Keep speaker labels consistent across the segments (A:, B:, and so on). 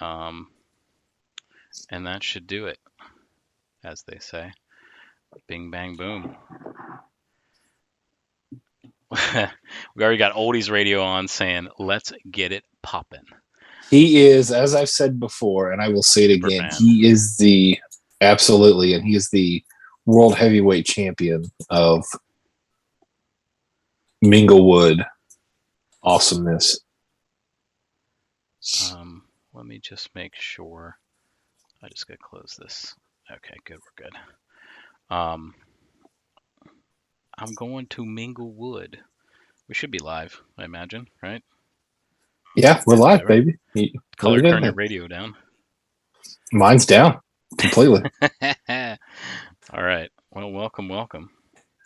A: Um, and that should do it, as they say. Bing, bang, boom. We already got Oldies Radio on saying, let's get it poppin'.
B: He is, as I've said before, and I will say it
A: Super
B: again,
A: fan.
B: he is absolutely, and he is the world heavyweight champion of Minglewood awesomeness.
A: Let me just make sure. I just gotta close this. Okay, good, we're good. I'm going to Minglewood. We should be live, I imagine, right?
B: Yeah, we're live, baby.
A: Color turn your radio down.
B: Mine's down completely.
A: All right. Well, welcome.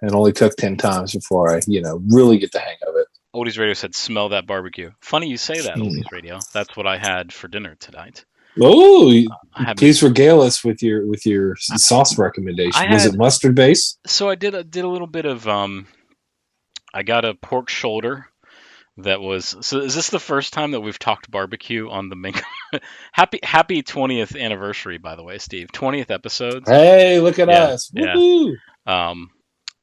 B: It only took 10 times before I, really get the hang of it.
A: Oldies Radio said, smell that barbecue. Funny you say that, Oldies Radio. That's what I had for dinner tonight.
B: Oh, please regale us with your sauce recommendation. Was it mustard base? So
A: I did a little bit of I got a pork shoulder that was. So is this the first time that we've talked barbecue on the Ming? happy 20th anniversary, by the way, Steve. 20th episodes.
B: Hey, look at us! Woohoo!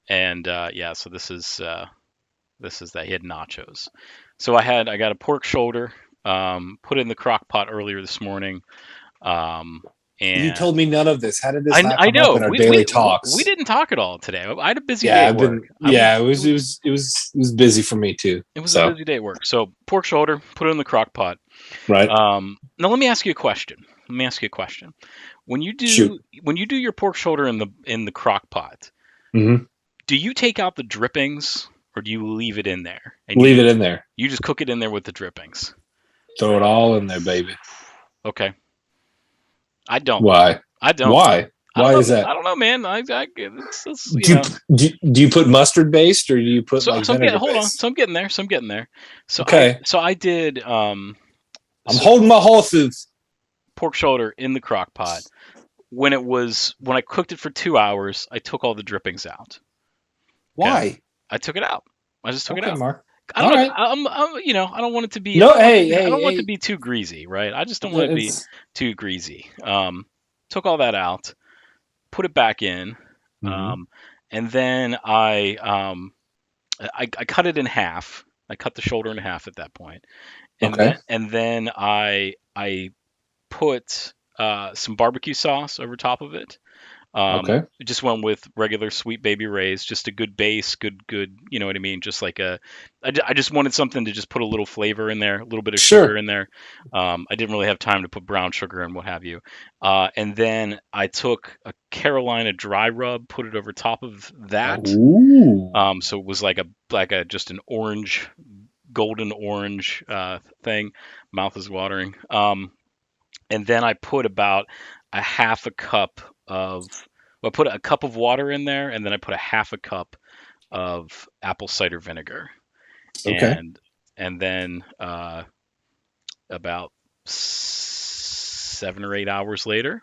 A: Yeah. So this is that he had nachos. So I got a pork shoulder. Put it in the crock pot earlier this morning. And
B: you told me none of this. How did this not
A: come up
B: in our daily talks?
A: We didn't talk at all today. I had a busy day at work.
B: It was busy for me too.
A: It was a busy day at work. So pork shoulder, put it in the crock pot.
B: Right.
A: Now let me ask you a question. When you do your pork shoulder in the crock pot,
B: mm-hmm.
A: do you take out the drippings or do you leave it in there?
B: Leave it in there.
A: You just cook it in there with the drippings.
B: Throw it all in there, baby.
A: Okay. I don't.
B: Why?
A: I don't.
B: Why? Why is that?
A: I don't know, man.
B: Do you put mustard based or do you put vinegar
A: based? So I'm getting there. So
B: okay.
A: I did.
B: I'm holding my horses.
A: Pork shoulder in the crock pot. When I cooked it for 2 hours, I took all the drippings out.
B: Why?
A: Okay? I took it out. I just took it out.
B: Mark.
A: I don't know. I don't want it to be. I don't want it to be too greasy, right? I just don't want it to be too greasy. Took all that out, put it back in, and then I cut it in half. I cut the shoulder in half at that point, and then I put some barbecue sauce over top of it. Just went with regular Sweet Baby Ray's, just a good base, good, you know what I mean? Just like I just wanted something to just put a little flavor in there, a little bit of sugar in there. I didn't really have time to put brown sugar and what have you. And then I took a Carolina dry rub, put it over top of that.
B: Ooh.
A: So it was like a just an orange, golden orange thing. Mouth is watering. And then I put about a half a cup I put a cup of water in there, and then I put a half a cup of apple cider vinegar.
B: Okay.
A: And then about 7 or 8 hours later,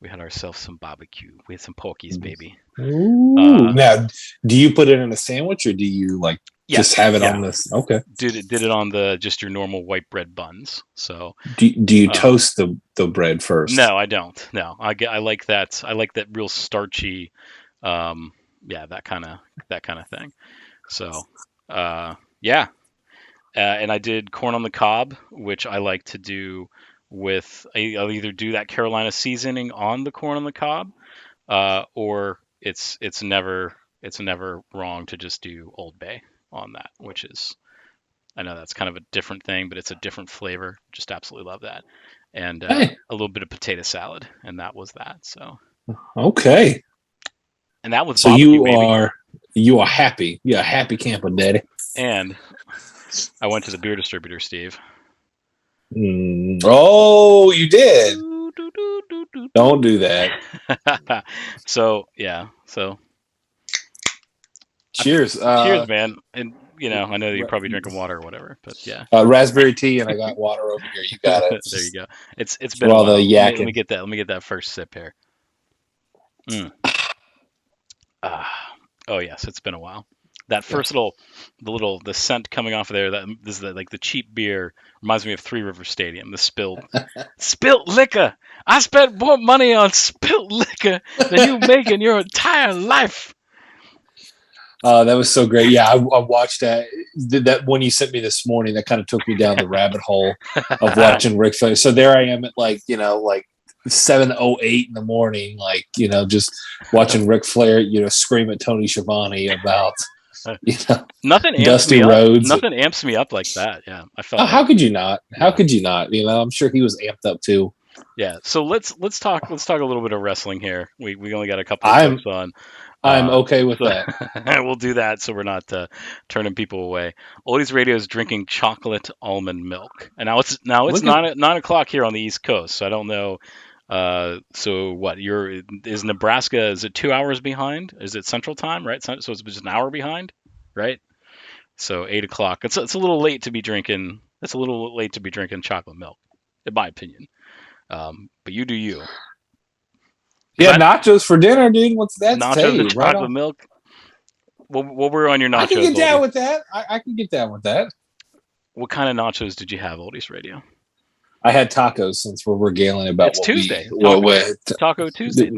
A: we had ourselves some barbecue. We had some porkies, baby.
B: Ooh. Now, do you put it in a sandwich, or do you just have it on this? Okay.
A: Did it on just your normal white bread buns. So
B: do you toast the bread first?
A: No, I don't. No, I like that. I like that real starchy, that kind of thing. So, and I did corn on the cob, which I like to do with. I'll either do that Carolina seasoning on the corn on the cob, or it's never wrong to just do Old Bay on that, which is, I know that's kind of a different thing, but it's a different flavor. Just absolutely love that. And a little bit of potato salad, and that was that. So
B: okay.
A: And that was
B: so you are happy. You're a happy camper, daddy.
A: And I went to the beer distributor, Steve.
B: Oh, you did. Don't do that.
A: So yeah. So
B: cheers.
A: Cheers, man. And I know you're probably drinking water or whatever, but yeah.
B: Raspberry tea, and I got water over here. You got it.
A: There you go. It's been a while. Let me get that first sip here. Oh yes, it's been a while. That first the scent coming off of there. This is like the cheap beer reminds me of Three River Stadium. The spilt liquor. I spent more money on spilt liquor than you make in your entire life.
B: That was so great. Yeah, I watched that. That one you sent me this morning. That kind of took me down the rabbit hole of watching Ric Flair. So there I am at like 7:08 in the morning, just watching Ric Flair, scream at Tony Schiavone about,
A: nothing
B: dusty roads.
A: Nothing amps me up like that. Yeah, I felt.
B: How could you not? How could you not? I'm sure he was amped up too.
A: Yeah. So let's talk a little bit of wrestling here. We only got a couple of clips on.
B: I'm okay with that.
A: We'll do that so we're not turning people away. Oldies Radio is drinking chocolate almond milk, and now it's 9 o'clock here on the East Coast. So I don't know. So what? Is Nebraska? Is it 2 hours behind? Is it Central Time? Right. So it's just an hour behind, right? So 8 o'clock. It's a little late to be drinking. It's a little late to be drinking chocolate milk, in my opinion. But you do you.
B: Yeah, nachos for dinner, dude. What's that?
A: Nachos and chocolate milk. What were on your nachos? I
B: can get down with that. I can get down with that.
A: What kind of nachos did you have, Oldies Radio?
B: I had tacos since we're regaling about.
A: It's Tuesday. Taco Tuesday.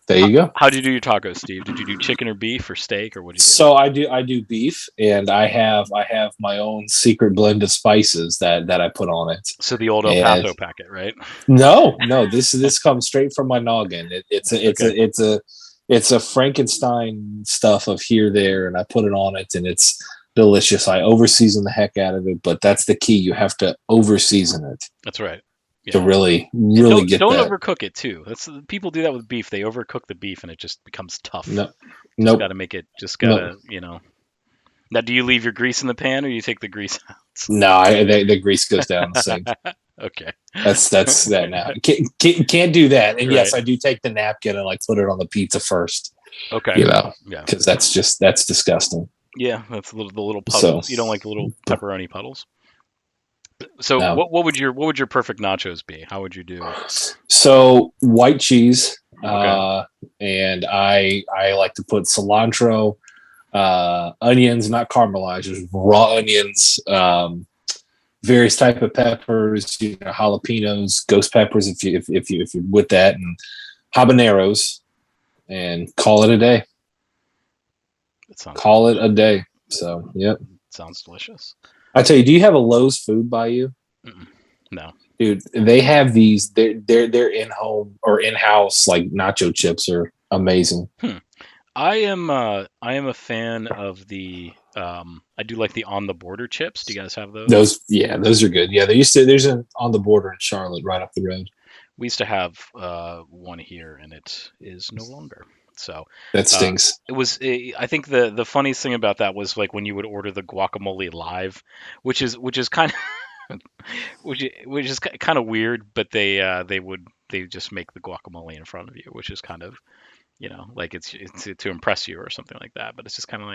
B: There you go.
A: How did you do your tacos, Steve? Did you do chicken or beef or steak or what did you do?
B: So I do beef, and I have my own secret blend of spices that I put on it.
A: So the old El Paso packet, right?
B: No. This comes straight from my noggin. It's a Frankenstein stuff of here, there, and I put it on it, and it's delicious. I over-season the heck out of it, but that's the key. You have to over-season it.
A: That's right. Yeah.
B: To really get
A: don't
B: that.
A: overcook it too. People do that with beef. They overcook the beef and it just becomes tough.
B: Nope.
A: Got to make it. Just gotta Now, do you leave your grease in the pan or you take the grease out?
B: No, the grease goes down the sink.
A: Okay.
B: That's that now. Can't do that. And yes, I do take the napkin and put it on the pizza first.
A: Okay.
B: Because that's disgusting.
A: Yeah, that's the little puddles. You don't like the little pepperoni puddles. So what would your perfect nachos be? How would you do?
B: So white cheese,
A: okay.
B: And I like to put cilantro, onions, not caramelized, just raw onions, various type of peppers, jalapenos, ghost peppers if you're with that, and habaneros, and call it a day. Call it a day. So yep.
A: Sounds delicious.
B: I tell you, do you have a Lowe's food by you?
A: No,
B: dude. They have these. They're in home or in house nacho chips are amazing.
A: I am a fan of the. I do like the On the Border chips. Do you guys have those?
B: Those are good. Yeah, there's an On the Border in Charlotte, right up the road.
A: We used to have one here, and it is no longer. So
B: that stinks.
A: It was. I think the funniest thing about that was when you would order the guacamole live, which is kind of which is kind of weird. But they just make the guacamole in front of you, which is kind of it's to impress you or something like that. But it's just kind of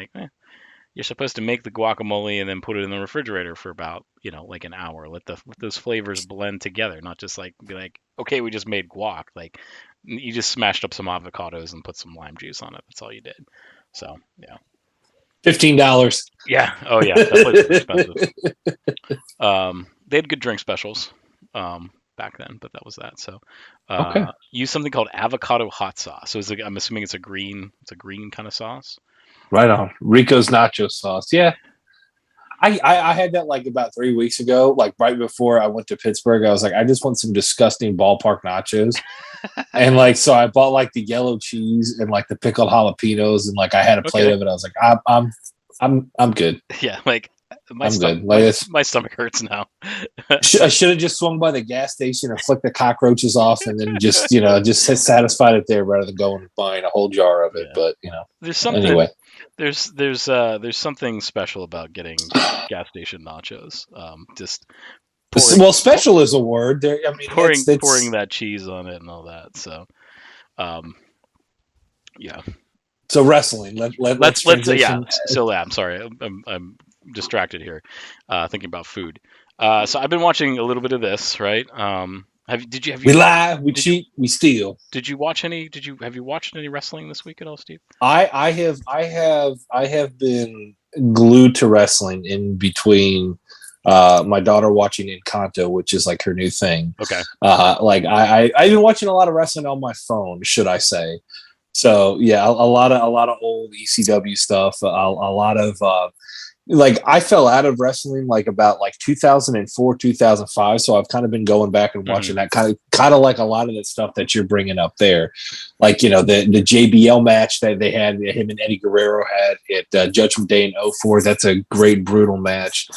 A: you're supposed to make the guacamole and then put it in the refrigerator for about an hour. Let those flavors blend together, not just be like, okay, we just made guac. You just smashed up some avocados and put some lime juice on it. That's all you did. So yeah.
B: $15.
A: Yeah. Oh yeah. That place was expensive. They had good drink specials back then, but that was that. So
B: okay.
A: Use something called avocado hot sauce. So I'm assuming it's a green kind of sauce.
B: Right on. Rico's nacho sauce. Yeah. I had that about 3 weeks ago, right before I went to Pittsburgh. I was I just want some disgusting ballpark nachos. And so I bought the yellow cheese and the pickled jalapenos and I had a plate of it. I was I'm good.
A: Yeah, my stomach hurts now.
B: I should have just swung by the gas station and flicked the cockroaches off and then just satisfied it there rather than going and buying a whole jar of it. Yeah. But
A: there's something
B: anyway.
A: There's something special about getting gas station nachos. Just
B: special is a word. There, I mean,
A: pouring that cheese on it and all that. So, yeah.
B: So wrestling. Let's
A: yeah. So I'm sorry, I'm distracted here, thinking about food. So I've been watching a little bit of this, right?
B: We lie, we cheat, we steal.
A: Have you watched any wrestling this week at all, Steve?
B: I have been glued to wrestling in between my daughter watching Encanto, which is like her new thing.
A: Okay.
B: Like I've been watching a lot of wrestling on my phone, should I say? So yeah, a lot of old ECW stuff, a lot of like I fell out of wrestling like about like 2004, 2005. So I've kind of been going back and watching that kind of like a lot of the stuff that you're bringing up there. Like, you know, the JBL match that they had, him and Eddie Guerrero had at Judgment Day in 04. That's a great, brutal match.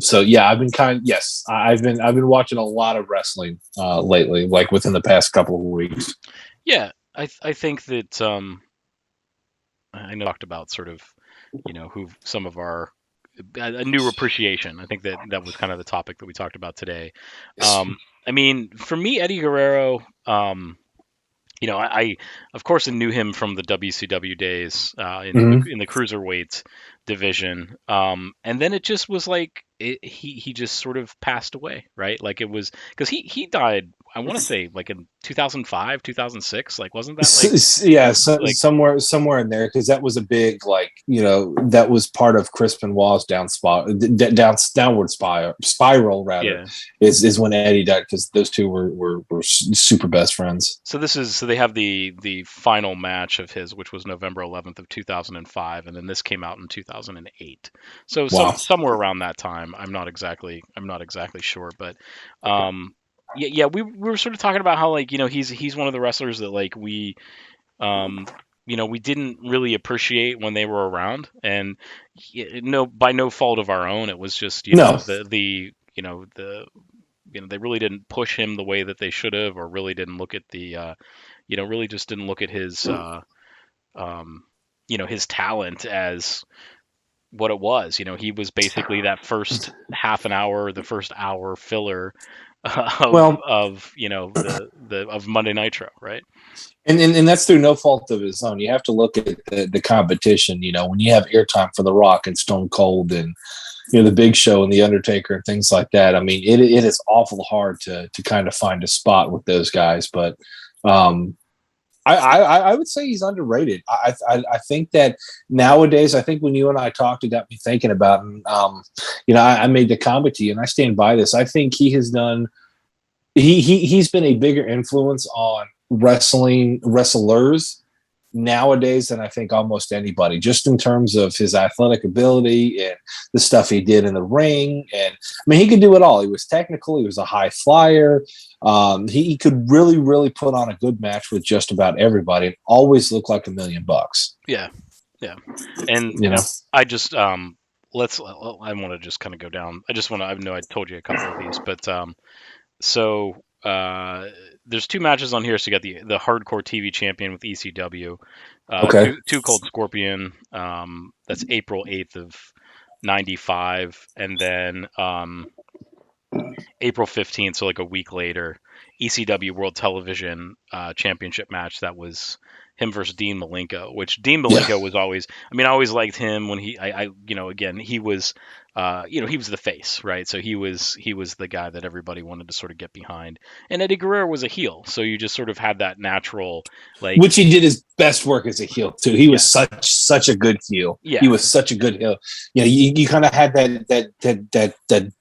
B: So yeah, I've been watching a lot of wrestling lately, like within the past couple of weeks.
A: Yeah. I think that, I know talked about sort of, you know, who some of our a new appreciation. I think that was kind of the topic that we talked about today. I mean, for me, Eddie Guerrero, you know, I of course knew him from the WCW days in the cruiserweight division, and then it just was like he just sort of passed away, right? Like it was because he died. I want to say like in 2005, 2006. Like wasn't that like
B: yeah,
A: like
B: somewhere in there, because that was a big, like, you know, that was part of Chris Benoit's downward spiral rather.
A: Yeah.
B: Is when Eddie died, because those two were super best friends.
A: So they have the final match of his, which was November 11th of 2005, and then this came out in 2008. So
B: Wow.
A: somewhere around that time. I'm not exactly sure, but yeah, we were sort of talking about how, like, you know, he's one of the wrestlers that, like, we you know, we didn't really appreciate when they were around, and by no fault of our own. It was just, you know, the they really didn't push him the way that they should have, or really didn't look at really just didn't look at his his talent as what it was. You know, he was basically that first half an hour, the first hour filler of Monday Nitro, right?
B: And that's through no fault of his own. You have to look at the competition. You know, when you have airtime for The Rock and Stone Cold and, you know, the Big Show and the Undertaker and things like that. I mean, it is awful hard to kind of find a spot with those guys. But I would say he's underrated. I think that nowadays, I think when you and I talked, it got me thinking about, you know, I made the comment to you, and I stand by this. I think he has done. He's been a bigger influence on wrestlers nowadays than I think almost anybody, just in terms of his athletic ability and the stuff he did in the ring. And I mean, he could do it all. He was technical. He was a high flyer. He could really put on a good match with just about everybody and always look like $1 million.
A: Yeah. And, you know, I just, I want to just kind of go down. I know I told you a couple of these, but, so there's two matches on here. So you got the Hardcore TV Champion with ECW,
B: Okay.
A: Too Cold Scorpion. That's April 8th of 95, and then April 15th, so like a week later, ECW World Television Championship match. That was him versus Dean Malenko, which Dean Malenko was always, I mean, I always liked him when again, he was, he was the face, right? So he was the guy that everybody wanted to sort of get behind. And Eddie Guerrero was a heel. So you just sort of had that natural, like,
B: which he did his best work as a heel too. He was such a good heel.
A: Yeah.
B: He was such a good heel. You know, you kind of had that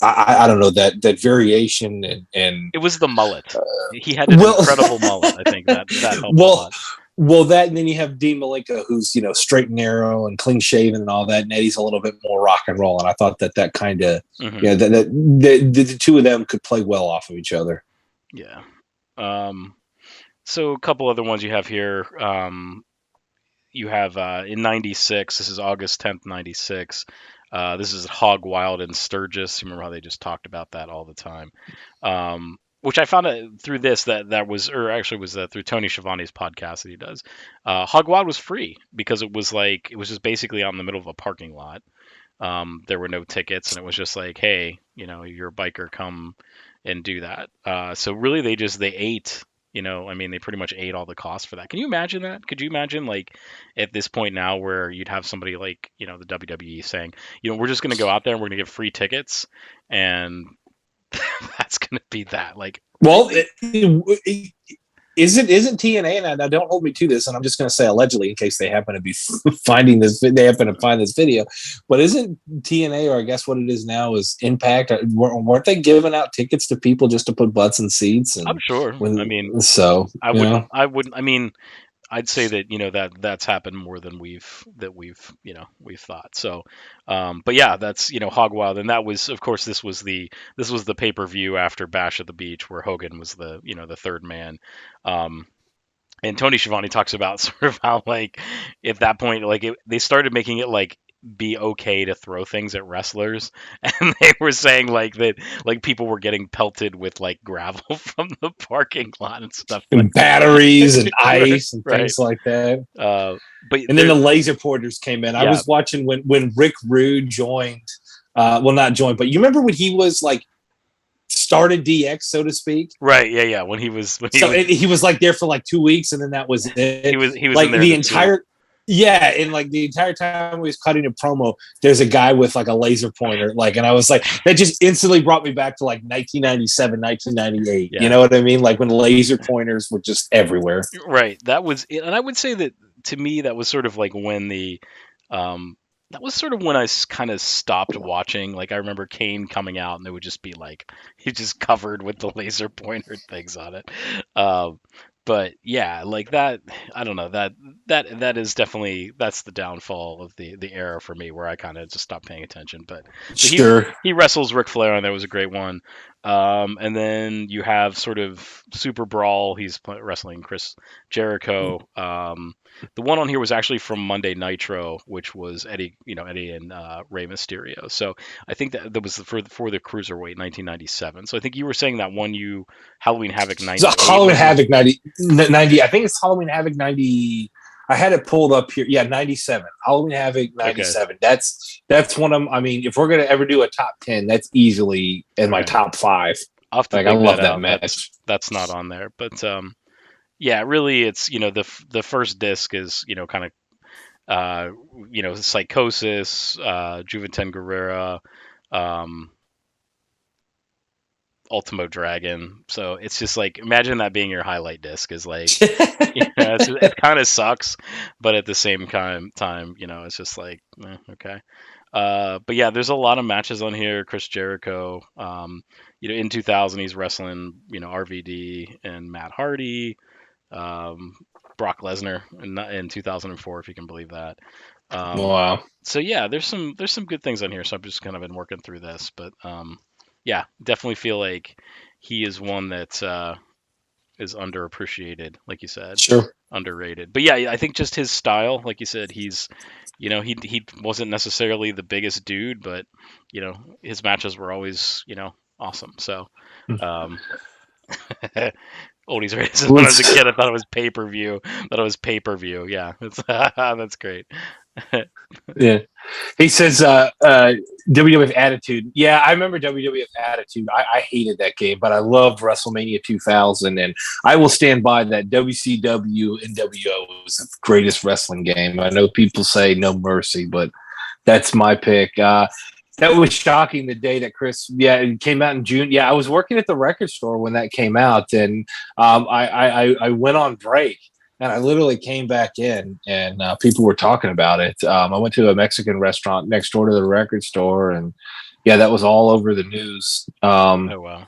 B: I don't know, that variation and
A: it was the mullet. He had an incredible mullet. I think that helped a lot.
B: Well, that, and then you have Dean Malenko, who's, you know, straight and narrow and clean shaven and all that, and Eddie's a little bit more rock and roll. And I thought that kind of, that the two of them could play well off of each other.
A: Yeah. So a couple other ones you have here. You have in '96. This is August 10th, '96. This is Hog Wild and Sturgis. You remember how they just talked about that all the time? Which I found out through this that was through Tony Schiavone's podcast that he does. Hog Wild was free because it was just basically out in the middle of a parking lot. There were no tickets, and it was just like, hey, you know, you're a biker, come and do that. So really, they ate. You know, I mean, they pretty much ate all the costs for that. Can you imagine that? Could you imagine, like, at this point now where you'd have somebody like, you know, the WWE saying, you know, we're just going to go out there and we're going to give free tickets, and that's going to be that. Like,
B: well, it isn't TNA, and I don't hold me to this, and I'm just going to say allegedly in case they happen to be finding this, they happen to find this video, but isn't TNA, or I guess what it is now is Impact, weren't they giving out tickets to people just to put butts in seats? And
A: I'm sure. I mean, I'd say that that's happened more than we've thought. So, but yeah, that's Hog Wild, and that was, of course, this was the pay-per-view after Bash at the Beach, where Hogan was the third man. And Tony Schiavone talks about sort of how, like, at that point, like, they started making it like be okay to throw things at wrestlers, and they were saying like that, like, people were getting pelted with like gravel from the parking lot and stuff,
B: and
A: like
B: batteries and ice and things like that. And then the laser pointers came in. I was watching when Rick Rude joined, not joined, but you remember when he was like started DX, so to speak?
A: Right. Yeah. When he was
B: like there for like 2 weeks, and then that was it.
A: He was
B: like the entire. Yeah, and like the entire time we was cutting a promo, there's a guy with like a laser pointer, like, and I was like, that just instantly brought me back to like 1997, 1998. Yeah. You know what I mean? Like when laser pointers were just everywhere.
A: Right. That was it. And I would say that to me, that was sort of like when that was sort of when I kind of stopped watching. Like I remember Kane coming out, and it would just be like he's just covered with the laser pointer things on it. But yeah, like that, I don't know, that is definitely, that's the downfall of the era for me, where I kind of just stopped paying attention. But
B: sure,
A: he wrestles Ric Flair, and that was a great one. And then you have sort of Super Brawl. He's wrestling Chris Jericho. The one on here was actually from Monday Nitro, which was Eddie and Rey Mysterio. So I think that was for the Cruiserweight 1997. So I think you were saying that one, Halloween Havoc 90.
B: Halloween Havoc 90. I think it's Halloween Havoc 90. I had it pulled up here. Yeah, 97. Halloween Havoc 97. Okay. That's one of them. I mean, if we're gonna ever do a top 10, that's easily in my top 5.
A: I love that match. That's not on there, but yeah, really, it's the first disc is kind of Psychosis, Juventud Guerrera, Ultimo Dragon. So it's just like, imagine that being your highlight disc is like, it kind of sucks, but at the same time, it's just like, okay. But yeah, there's a lot of matches on here. Chris Jericho, in 2000, he's wrestling, RVD and Matt Hardy, Brock Lesnar in 2004, if you can believe that.
B: Wow.
A: So yeah, there's some good things on here. So I've just kind of been working through this, but yeah, definitely feel like he is one that is underappreciated, like you said.
B: Sure.
A: Underrated. But yeah, I think just his style, like you said, he's, he wasn't necessarily the biggest dude, but his matches were always, awesome. So, oldies races. When I was a kid, I thought it was pay-per-view. Yeah, that's great.
B: Yeah, he says WWF Attitude. Yeah, I remember WWF Attitude. I hated that game, but I loved WrestleMania 2000, and I will stand by that. WCW NWO was the greatest wrestling game. I know people say No Mercy, but that's my pick. That was shocking the day that it came out in June. Yeah, I was working at the record store when that came out, and I went on break. And I literally came back in, and people were talking about it. I went to a Mexican restaurant next door to the record store, and yeah, that was all over the news.
A: Oh, wow.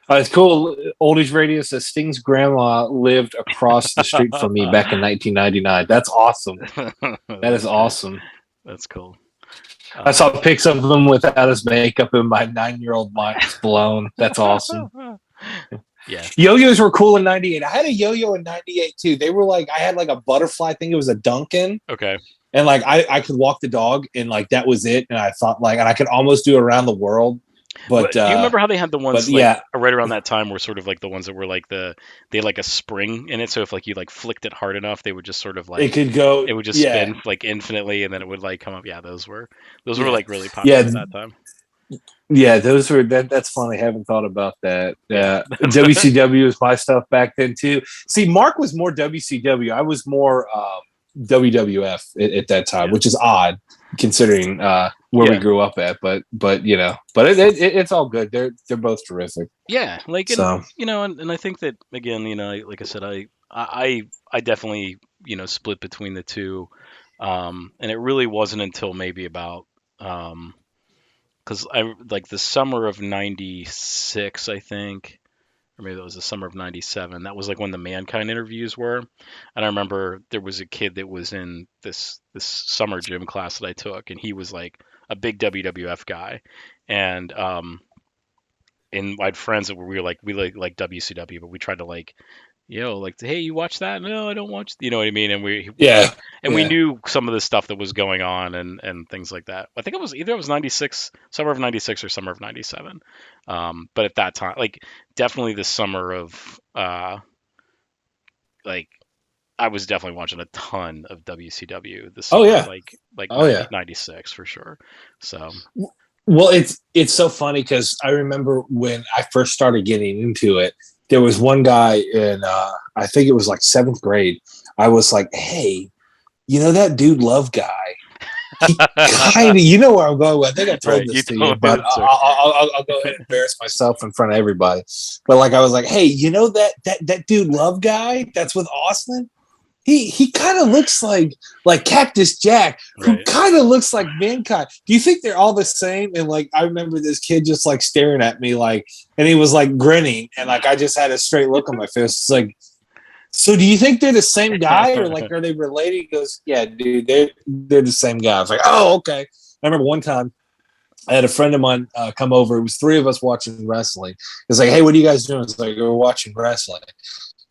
B: It's cool. Oldies Radio says Sting's grandma lived across the street from me back in 1999. That's awesome. That is awesome.
A: That's cool.
B: I saw pics of him without his makeup, and my 9-year-old mind was blown. That's awesome.
A: Yeah.
B: Yo-yos were cool in 98. I had a yo-yo in 98 too. They were like, I had like a butterfly, I think it was a Duncan.
A: Okay.
B: And like I could walk the dog, and like that was it. And I thought like, and I could almost do around the world. But
A: do you remember how they had the ones
B: right
A: around that time were sort of like the ones that were like they had like a spring in it, so if like you like flicked it hard enough, they would just sort of like it would just spin like infinitely, and then it would like come up. Yeah, those were like really popular at that time.
B: Yeah, those were that's funny. I haven't thought about that. Yeah, WCW was my stuff back then too. See, Mark was more WCW. I was more WWF at that time, which is odd considering where we grew up at. But it's all good. They're both terrific.
A: Yeah, like so. And I think that again, like I said, I definitely split between the two, and it really wasn't until maybe about because I like the summer of '96, I think. Or maybe it was the summer of '97. That was like when the Mankind interviews were, and I remember there was a kid that was in this summer gym class that I took, and he was like a big WWF guy, and I had friends that we like WCW, but we tried to like, hey, you watch that? No, I don't watch. You know what I mean? And we knew some of the stuff that was going on and things like that. I think it was '96, summer of '96 or summer of '97. But at that time, like definitely the summer of like I was definitely watching a ton of WCW. The summer, like 96 for sure. So.
B: Well, it's so funny because I remember when I first started getting into it, there was one guy in I think it was like 7th grade. I was like, hey, that Dude Love guy. He kind of, where I'm going with. I think I told this to you, but I'll go ahead and embarrass myself in front of everybody. But like I was like, hey, that Dude Love guy that's with Austin? He kind of looks like Cactus Jack, who kind of looks like Mankind. Do you think they're all the same? And like, I remember this kid just like staring at me, like, and he was like grinning, and like I just had a straight look on my face. It's like, so do you think they're the same guy, or like are they related? He goes, yeah, dude, they're the same guy. I was like, oh, okay. I remember one time I had a friend of mine come over. It was 3 of us watching wrestling. It's like, hey, what are you guys doing? It's like, we're watching wrestling,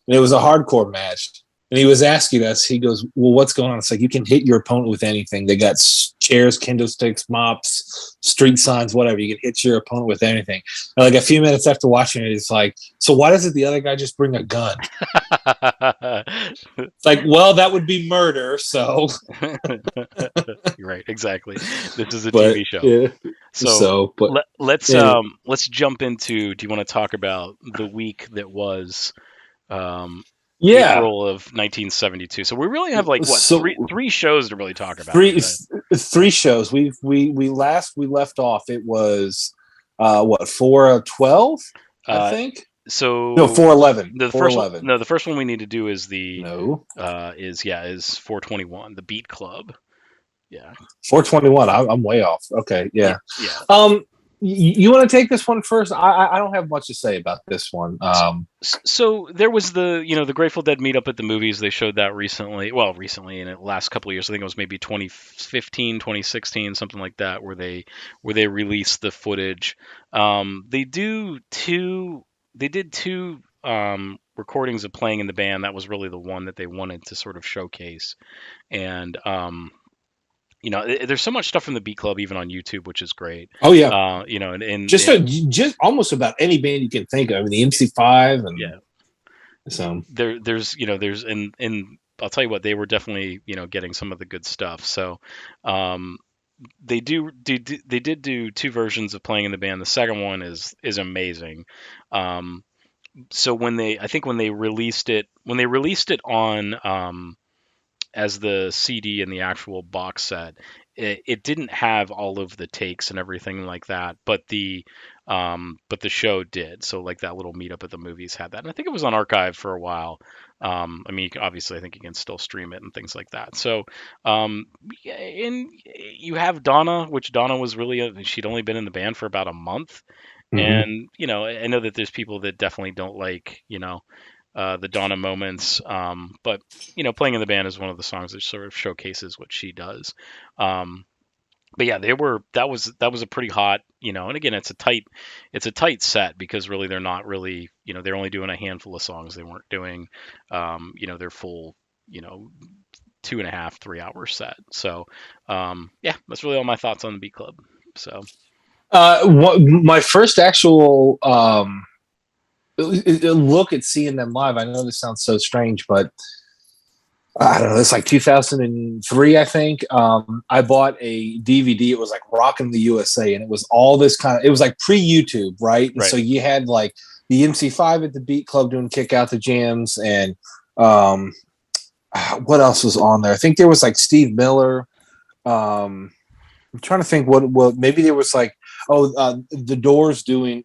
B: and it was a hardcore match. And he was asking us, he goes, well, what's going on? It's like, you can hit your opponent with anything. They got chairs, kendo sticks, mops, street signs, whatever. You can hit your opponent with anything. And like a few minutes after watching it, it's like, so why doesn't the other guy just bring a gun? It's like, well, that would be murder. So.
A: Right, exactly. This is a TV show.
B: Yeah.
A: Let's jump into, do you want to talk about the week that was April of 1972. So we really have like three shows to really talk about.
B: Three shows. We left off. It was 4/12, I think.
A: So
B: no, 4/11.
A: The first one we need to do is is 4/21, the Beat Club. Yeah.
B: 4/21. I'm way off. Okay. Yeah. You want to take this one first? I don't have much to say about this one.
A: So there was the Grateful Dead meetup at the movies. They showed that recently in the last couple of years. I think it was maybe 2015, 2016, something like that, where they released the footage. They did two recordings of Playing in the Band. That was really the one that they wanted to sort of showcase. And there's so much stuff from the Beat Club even on YouTube, which is great.
B: Oh yeah.
A: Just
B: almost about any band you can think of. I mean, the MC5 and
A: so there's and I'll tell you what, they were definitely getting some of the good stuff. So they did do 2 versions of Playing in the Band. The second one is amazing. So when they released it on as the CD and the actual box set, it didn't have all of the takes and everything like that, but the show did. So like that little meetup at the movies had that, and I think it was on archive for a while. I mean, obviously, I think you can still stream it and things like that. So, and you have Donna, which Donna was she'd only been in the band for about a month, and I know that there's people that definitely don't like the Donna moments, but Playing in the Band is one of the songs that sort of showcases what she does. But yeah, that was a pretty hot, and again, it's a tight set because really they're not really, they're only doing a handful of songs. They weren't doing, their full, 2.5, 3 hour set. So, yeah, that's really all my thoughts on the Beat Club. So,
B: my first actual, look at seeing them live. I know this sounds so strange, but I don't know. It's like 2003, I think. I bought a DVD. It was like Rockin' the USA, and it was all this it was like pre-YouTube, right? And so you had like the MC5 at the Beat Club doing Kick Out the Jams, and what else was on there? I think there was like Steve Miller. I'm trying to think what maybe there was like the Doors doing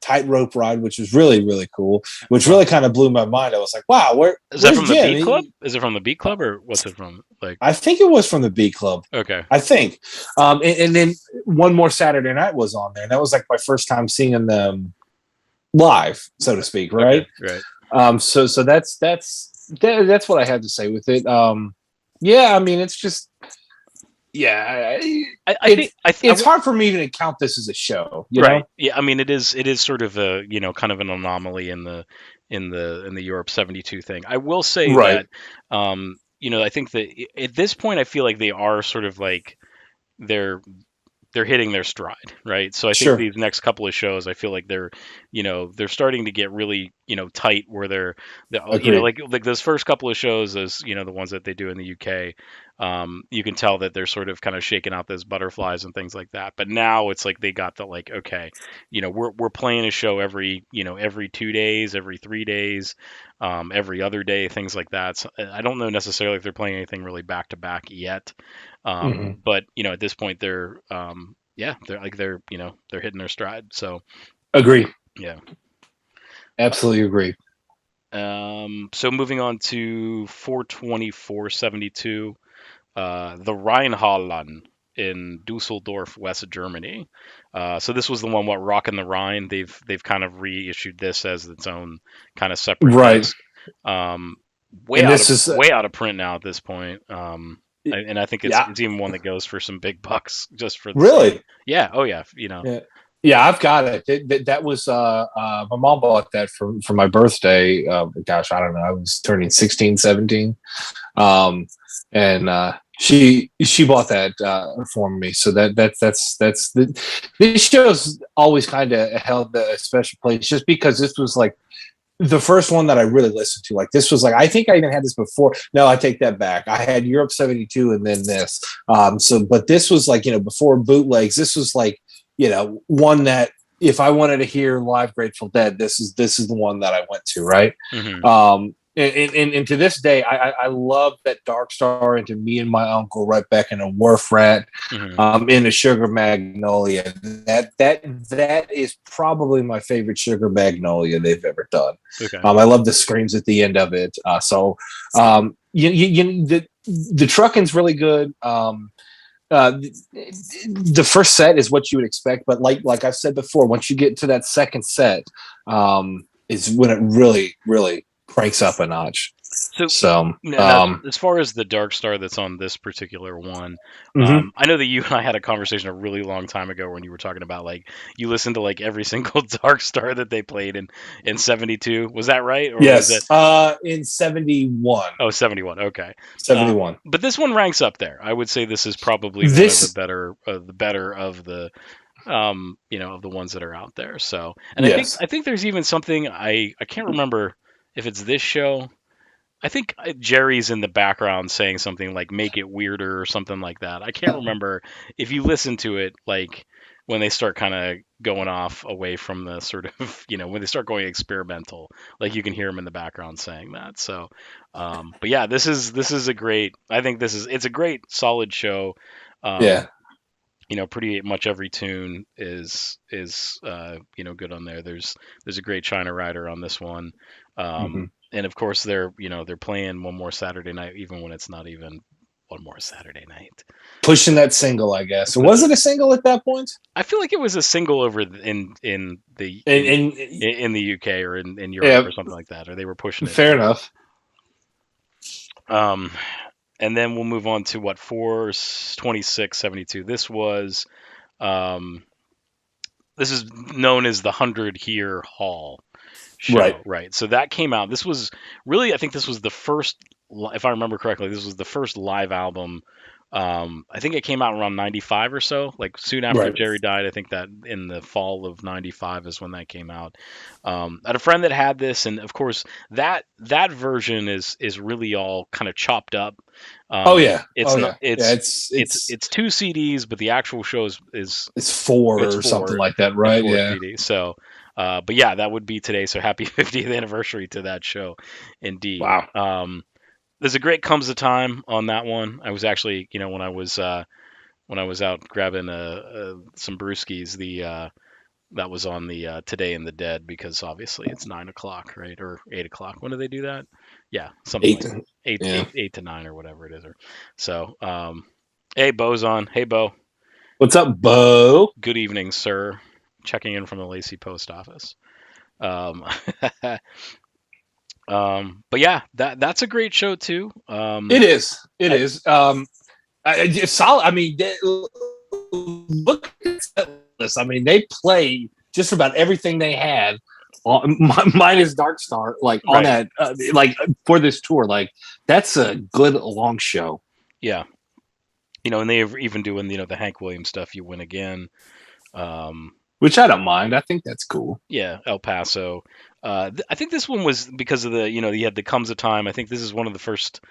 B: Tightrope Ride, which was really really cool, which really kind of blew my mind. I was like, wow,
A: is that from the
B: Jim?
A: Beat Club? Is it from the Beat Club or what's it from? Like,
B: I think it was from the Beat Club.
A: Okay,
B: I think, and then One More Saturday Night was on there, and that was like my first time seeing them live, so to speak, right?
A: Okay, right.
B: So that's what I had to say with it. Yeah, I mean, it's just, yeah, it's hard for me even to count this as a show, you know?
A: Yeah, I mean, it is sort of a kind of an anomaly in the Europe '72 thing. I will say that, I think that at this point, I feel like they are sort of like they're hitting their stride, right? So I think these next couple of shows, I feel like they're starting to get really, tight where they're like those first couple of shows, as the ones that they do in the UK, you can tell that they're sort of kind of shaking out those butterflies and things like that. But now it's like they got the like, okay, we're playing a show every 2 days, every 3 days, every other day, things like that. So I don't know necessarily if they're playing anything really back to back yet. But at this point they're they're hitting their stride. So
B: agree.
A: Yeah,
B: absolutely agree.
A: So moving on to 4/24/72, the Rheinhallen in Dusseldorf, West Germany. So this was the one, what, Rockin' the Rhine. They've kind of reissued this as its own kind of separate disc. Way out of print now at this point. And I think it's even one that goes for some big bucks just for the
B: really.
A: Yeah. Oh yeah.
B: Yeah, I've got it. That was my mom bought that for my birthday. Gosh, I don't know. I was turning 16, 17. And she bought that for me. So this show's always kind of held a special place, just because this was like the first one that I really listened to. Like, this was like, I think I even had this before. No, I take that back. I had Europe '72 and then this. But this was like, before bootlegs. This was like, one that if I wanted to hear live Grateful Dead, this is the one that I went to, right?
A: Mm-hmm.
B: And to this day, I love that Dark Star into Me and My Uncle, right back in a Wharf Rat, in a Sugar Magnolia. That is probably my favorite Sugar Magnolia they've ever done.
A: Okay.
B: I love the screams at the end of it. The trucking's really good. The first set is what you would expect, but like I've said before, once you get to that second set, is when it really, really cranks up a notch. So
A: as far as the Dark Star that's on this particular one, I know that you and I had a conversation a really long time ago when you were talking about, like, you listened to like every single Dark Star that they played in '72. Was that right? Or
B: yes.
A: Was it...
B: in '71.
A: Oh, '71. Okay.
B: 71.
A: But this one ranks up there. I would say this is probably one of the better of the of the ones that are out there. So, and yes. I think there's even something I can't remember if it's this show. I think Jerry's in the background saying something like "make it weirder" or something like that. I can't remember. If you listen to it, like when they start kind of going off away from the sort of, when they start going experimental, like you can hear him in the background saying that. So, but yeah, this is a great. I think it's a great solid show. Pretty much every tune is good on there. There's a great China Rider on this one. And of course they're playing One More Saturday Night, even when it's not even One More Saturday Night.
B: Pushing that single, I guess. Or was it a single at that point?
A: I feel like it was a single over in the UK or in Europe or something like that, or they were pushing it.
B: Fair enough.
A: And then we'll move on to 4/26/72. This was this is known as the 100 Here Hall show, right? So that came out. This was really, I think this was the first, if I remember correctly, this was the first live album. I think it came out around 95 or so, like soon after Jerry died. I think that in the fall of 95 is when that came out. I had a friend that had this, and of course that version is really all kind of chopped up. It's 2 CDs, but the actual show is
B: 4 or something like that, right? Yeah.
A: CDs. So, but yeah, that would be today. So happy 50th anniversary to that show, indeed.
B: Wow.
A: there's a great comes a time on that one. I was actually, when I was out grabbing some brewskis, that was on the Today in the Dead, because obviously it's 9 o'clock, right, or 8 o'clock. When do they do that? Yeah, something
B: Eight.
A: like eight,
B: Yeah.
A: eight to nine or whatever it is. So, hey, Bo's on. Hey, Bo.
B: What's up, Bo?
A: Good evening, sir. Checking in from the Lacey post office. Um, but yeah, that's a great show too.
B: It is. It is. It's solid. I mean, look at this. I mean, they play just about everything they had. Minus Dark Star, like on that, like for this tour, like that's a good long show.
A: Yeah, and they even doing the Hank Williams stuff. You Win Again,
B: which I don't mind. I think that's cool.
A: Yeah, El Paso. I think this one was because of the you had the Comes a Time. I think this is one of the first.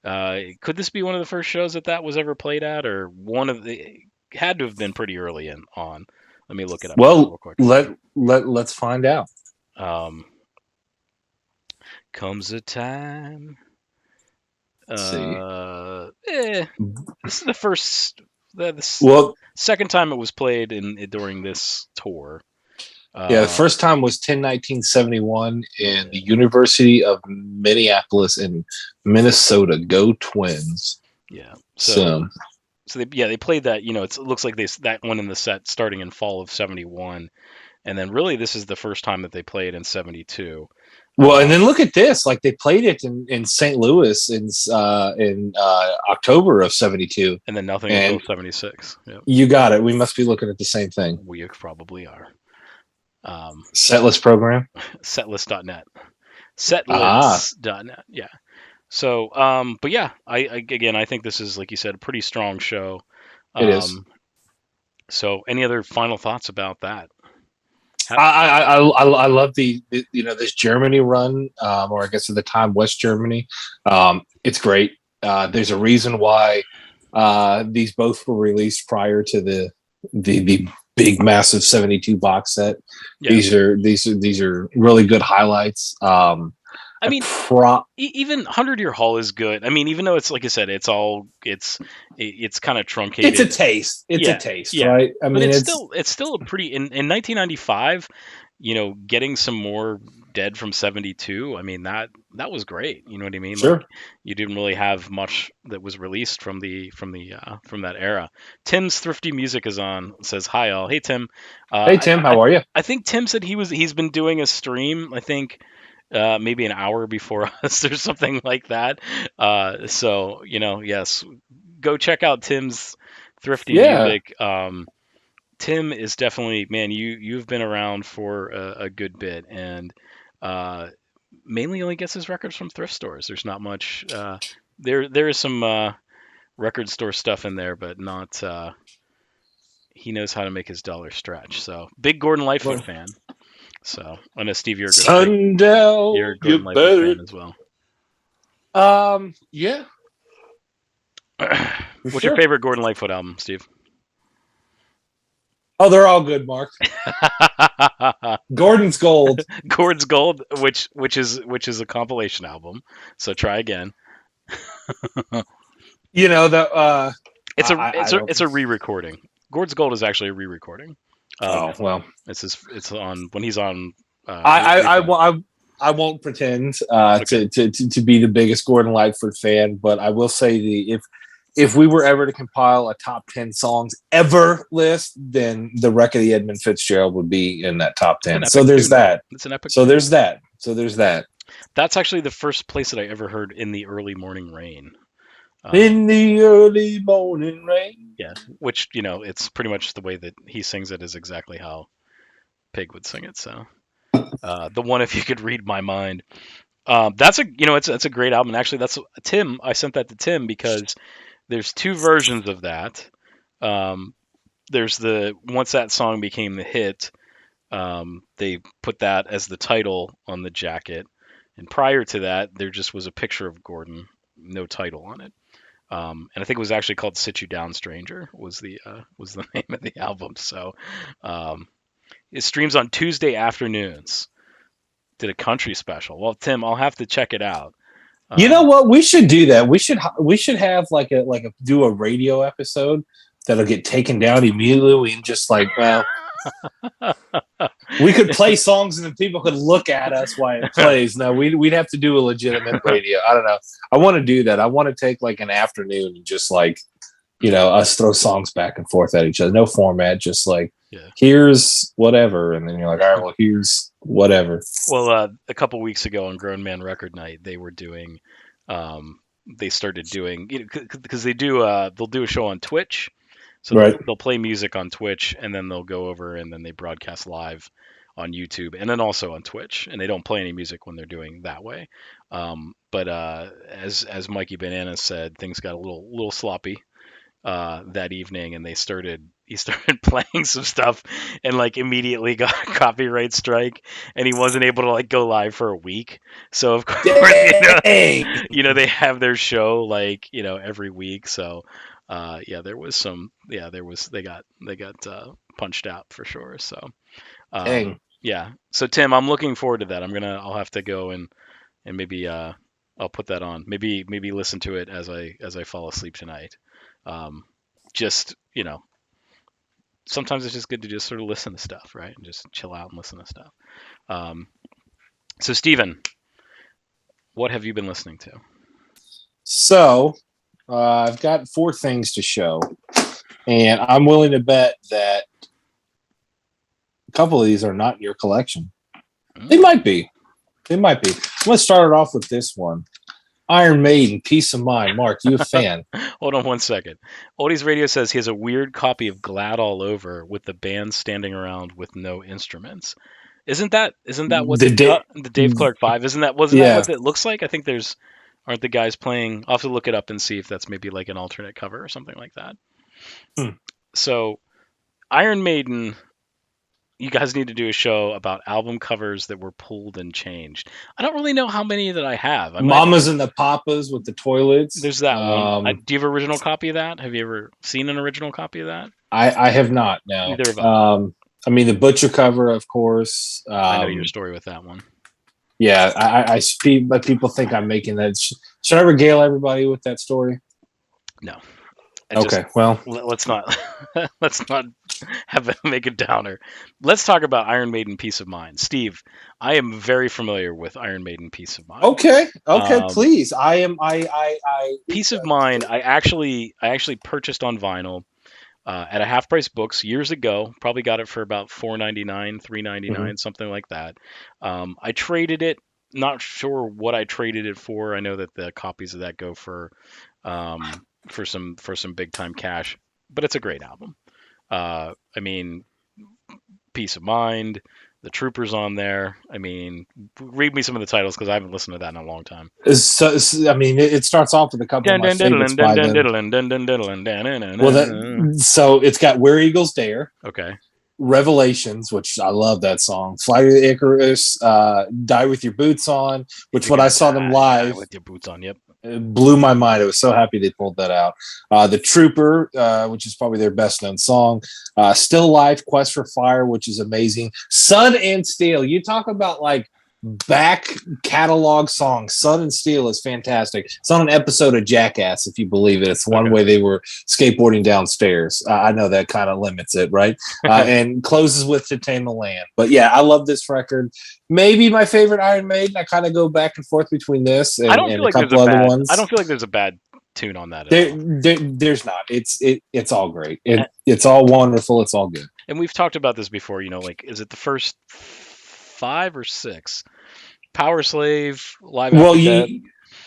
A: Could this be one of the first shows that was ever played at, or one of the? Had to have been pretty early on. Let me look it up.
B: Well, real quick. Let's find out.
A: Comes a time.
B: Let's see.
A: This is the first. Second time it was played during this tour.
B: The first time was 10/19/71 in the University of Minneapolis in Minnesota. Go Twins!
A: Yeah. So they played that. It looks like that one in the set starting in fall of '71, and then really this is the first time that they played in '72.
B: Well, and then look at this. Like they played it in St. Louis in October of '72,
A: and then nothing until '76. Yep.
B: You got it. We must be looking at the same thing.
A: We probably are.
B: Setlist program.
A: Setlist.net. Setlist.net. Yeah. So, but yeah, I think this is, like you said, a pretty strong show.
B: It is.
A: So, any other final thoughts about that?
B: I love the this Germany run, or I guess at the time West Germany. It's great. There's a reason why these both were released prior to the big massive 72 box set. Yeah. These are really good highlights.
A: I mean, even 100-Year Hall is good. I mean, even though it's, like I said, it's kind of truncated.
B: It's a taste. It's a taste, right? I mean,
A: it's still a pretty in 1995. Getting some more Dead from '72. I mean, that was great. You know what I mean?
B: Sure.
A: Like, you didn't really have much that was released from that era. Tim's Thrifty Music is on. It says hi all. Hey Tim.
B: Hey Tim, how are you?
A: I think Tim said he's been doing a stream. I think. Maybe an hour before us or something like that. So, yes, go check out Tim's Thrifty Music. Tim is definitely, man, you've been around for a good bit, and mainly only gets his records from thrift stores. There's not much. There is some record store stuff in there, but not. He knows how to make his dollar stretch. So, big Gordon Lightfoot fan. So I know Steve, you're a Gordon Lightfoot fan as well.
B: Yeah.
A: What's your favorite Gordon Lightfoot album, Steve?
B: Oh, they're all good, Mark. Gordon's Gold.
A: Gordon's Gold, which is a compilation album. So try again. It's a re-recording. Gordon's Gold is actually a re-recording. It's on when he's on.
B: I won't pretend to be the biggest Gordon Lightfoot fan, but I will say if we were ever to compile a top 10 songs ever list, then the Wreck of the Edmund Fitzgerald would be in that top 10. So there's that.
A: It's an epic.
B: So there's that. So there's that.
A: That's actually the first place that I ever heard In the Early Morning Rain.
B: In the early morning rain.
A: Yeah, which, it's pretty much the way that he sings it is exactly how Pig would sing it. So the one, If You Could Read My Mind. That's a great album. And actually, that's Tim. I sent that to Tim because there's two versions of that. There's once that song became the hit, they put that as the title on the jacket. And prior to that, there just was a picture of Gordon, no title on it. And I think it was actually called "Sit You Down, Stranger" was the name of the album. So it streams on Tuesday afternoons. Did a country special. Well, Tim, I'll have to check it out.
B: You know what? We should do that. We should have do a radio episode that'll get taken down immediately and just like, well, we could play songs and then people could look at us while it plays. No, we'd have to do a legitimate radio. I don't know. I want to do that. I want to take like an afternoon and just like, us throw songs back and forth at each other. No format, just like, here's whatever. And then you're like, all right, well, here's whatever.
A: Well, a couple weeks ago on Grown Man Record Night, they were doing, they started doing, because they'll do a show on Twitch. So they'll play music on Twitch, and then they'll go over and then they broadcast live on YouTube, and then also on Twitch. And they don't play any music when they're doing that way. But as Mikey Bananas said, things got a little sloppy that evening, and he started playing some stuff, and like immediately got a copyright strike, and he wasn't able to like go live for a week. So of course, they have their show like every week. So. There was some. They got punched out for sure. So, yeah. So Tim, I'm looking forward to that. I'll have to go and maybe I'll put that on. Maybe listen to it as I fall asleep tonight. Just sometimes it's just good to just sort of listen to stuff, right? And just chill out and listen to stuff. So Steven, what have you been listening to?
B: So. I've got 4 things to show, and I'm willing to bet that a couple of these are not in your collection. They might be. I'm going to start it off with this one. Iron Maiden, Peace of Mind. Mark, you a fan?
A: Hold on one second. Oldies Radio says he has a weird copy of Glad All Over with the band standing around with no instruments. Isn't that what the Dave Clark 5? Wasn't that what it looks like? I think aren't the guys playing? I'll have to look it up and see if that's maybe like an alternate cover or something like that. So Iron Maiden, you guys need to do a show about album covers that were pulled and changed. I don't really know how many that I have.
B: Mamas and the Papas with the toilets.
A: There's that one. Do you have an original copy of that? Have you ever seen an original copy of that?
B: I have not, no.
A: Neither have I.
B: The Butcher cover, of course.
A: I know your story with that one.
B: Yeah, I speak, but people think I'm making that. Should I regale everybody with that story?
A: No.
B: Well,
A: let's not make a downer. Let's talk about Iron Maiden Peace of Mind. Steve, I am very familiar with Iron Maiden Peace of Mind.
B: Okay, please. I
A: Peace of Mind. I actually purchased on vinyl at a Half Price Books years ago. Probably got it for about $4.99, $3.99, something like that. I traded it. Not sure what I traded it for. I know that the copies of that go for some big time cash, but it's a great album. Peace of Mind, the Troopers on there. Read me some of the titles because I haven't listened to that in a long time.
B: So it starts off with a couple of my favorites by them. So it's got Where Eagles Dare.
A: Okay.
B: Revelations, which I love that song. Fly to the Icarus, Die with Your Boots On, which when I saw them live,
A: with your boots on, yep,
B: it blew my mind. I was so happy they pulled that out. The Trooper, which is probably their best known song. Still Alive, Quest for Fire, which is amazing. Sun and Steel. You talk about like back catalog songs. Sun and Steel is fantastic. It's on an episode of Jackass, if you believe it. It's one way they were skateboarding downstairs. I know that kind of limits it, right? And closes with To Tame the Land. But yeah, I love this record. Maybe my favorite Iron Maiden. I kind of go back and forth between this and a couple other ones.
A: I don't feel like there's a bad tune on that.
B: There's not. It's all great. It's all wonderful. It's all good.
A: And we've talked about this before. Is it the first 5 or 6? Power Slave, Live After Death.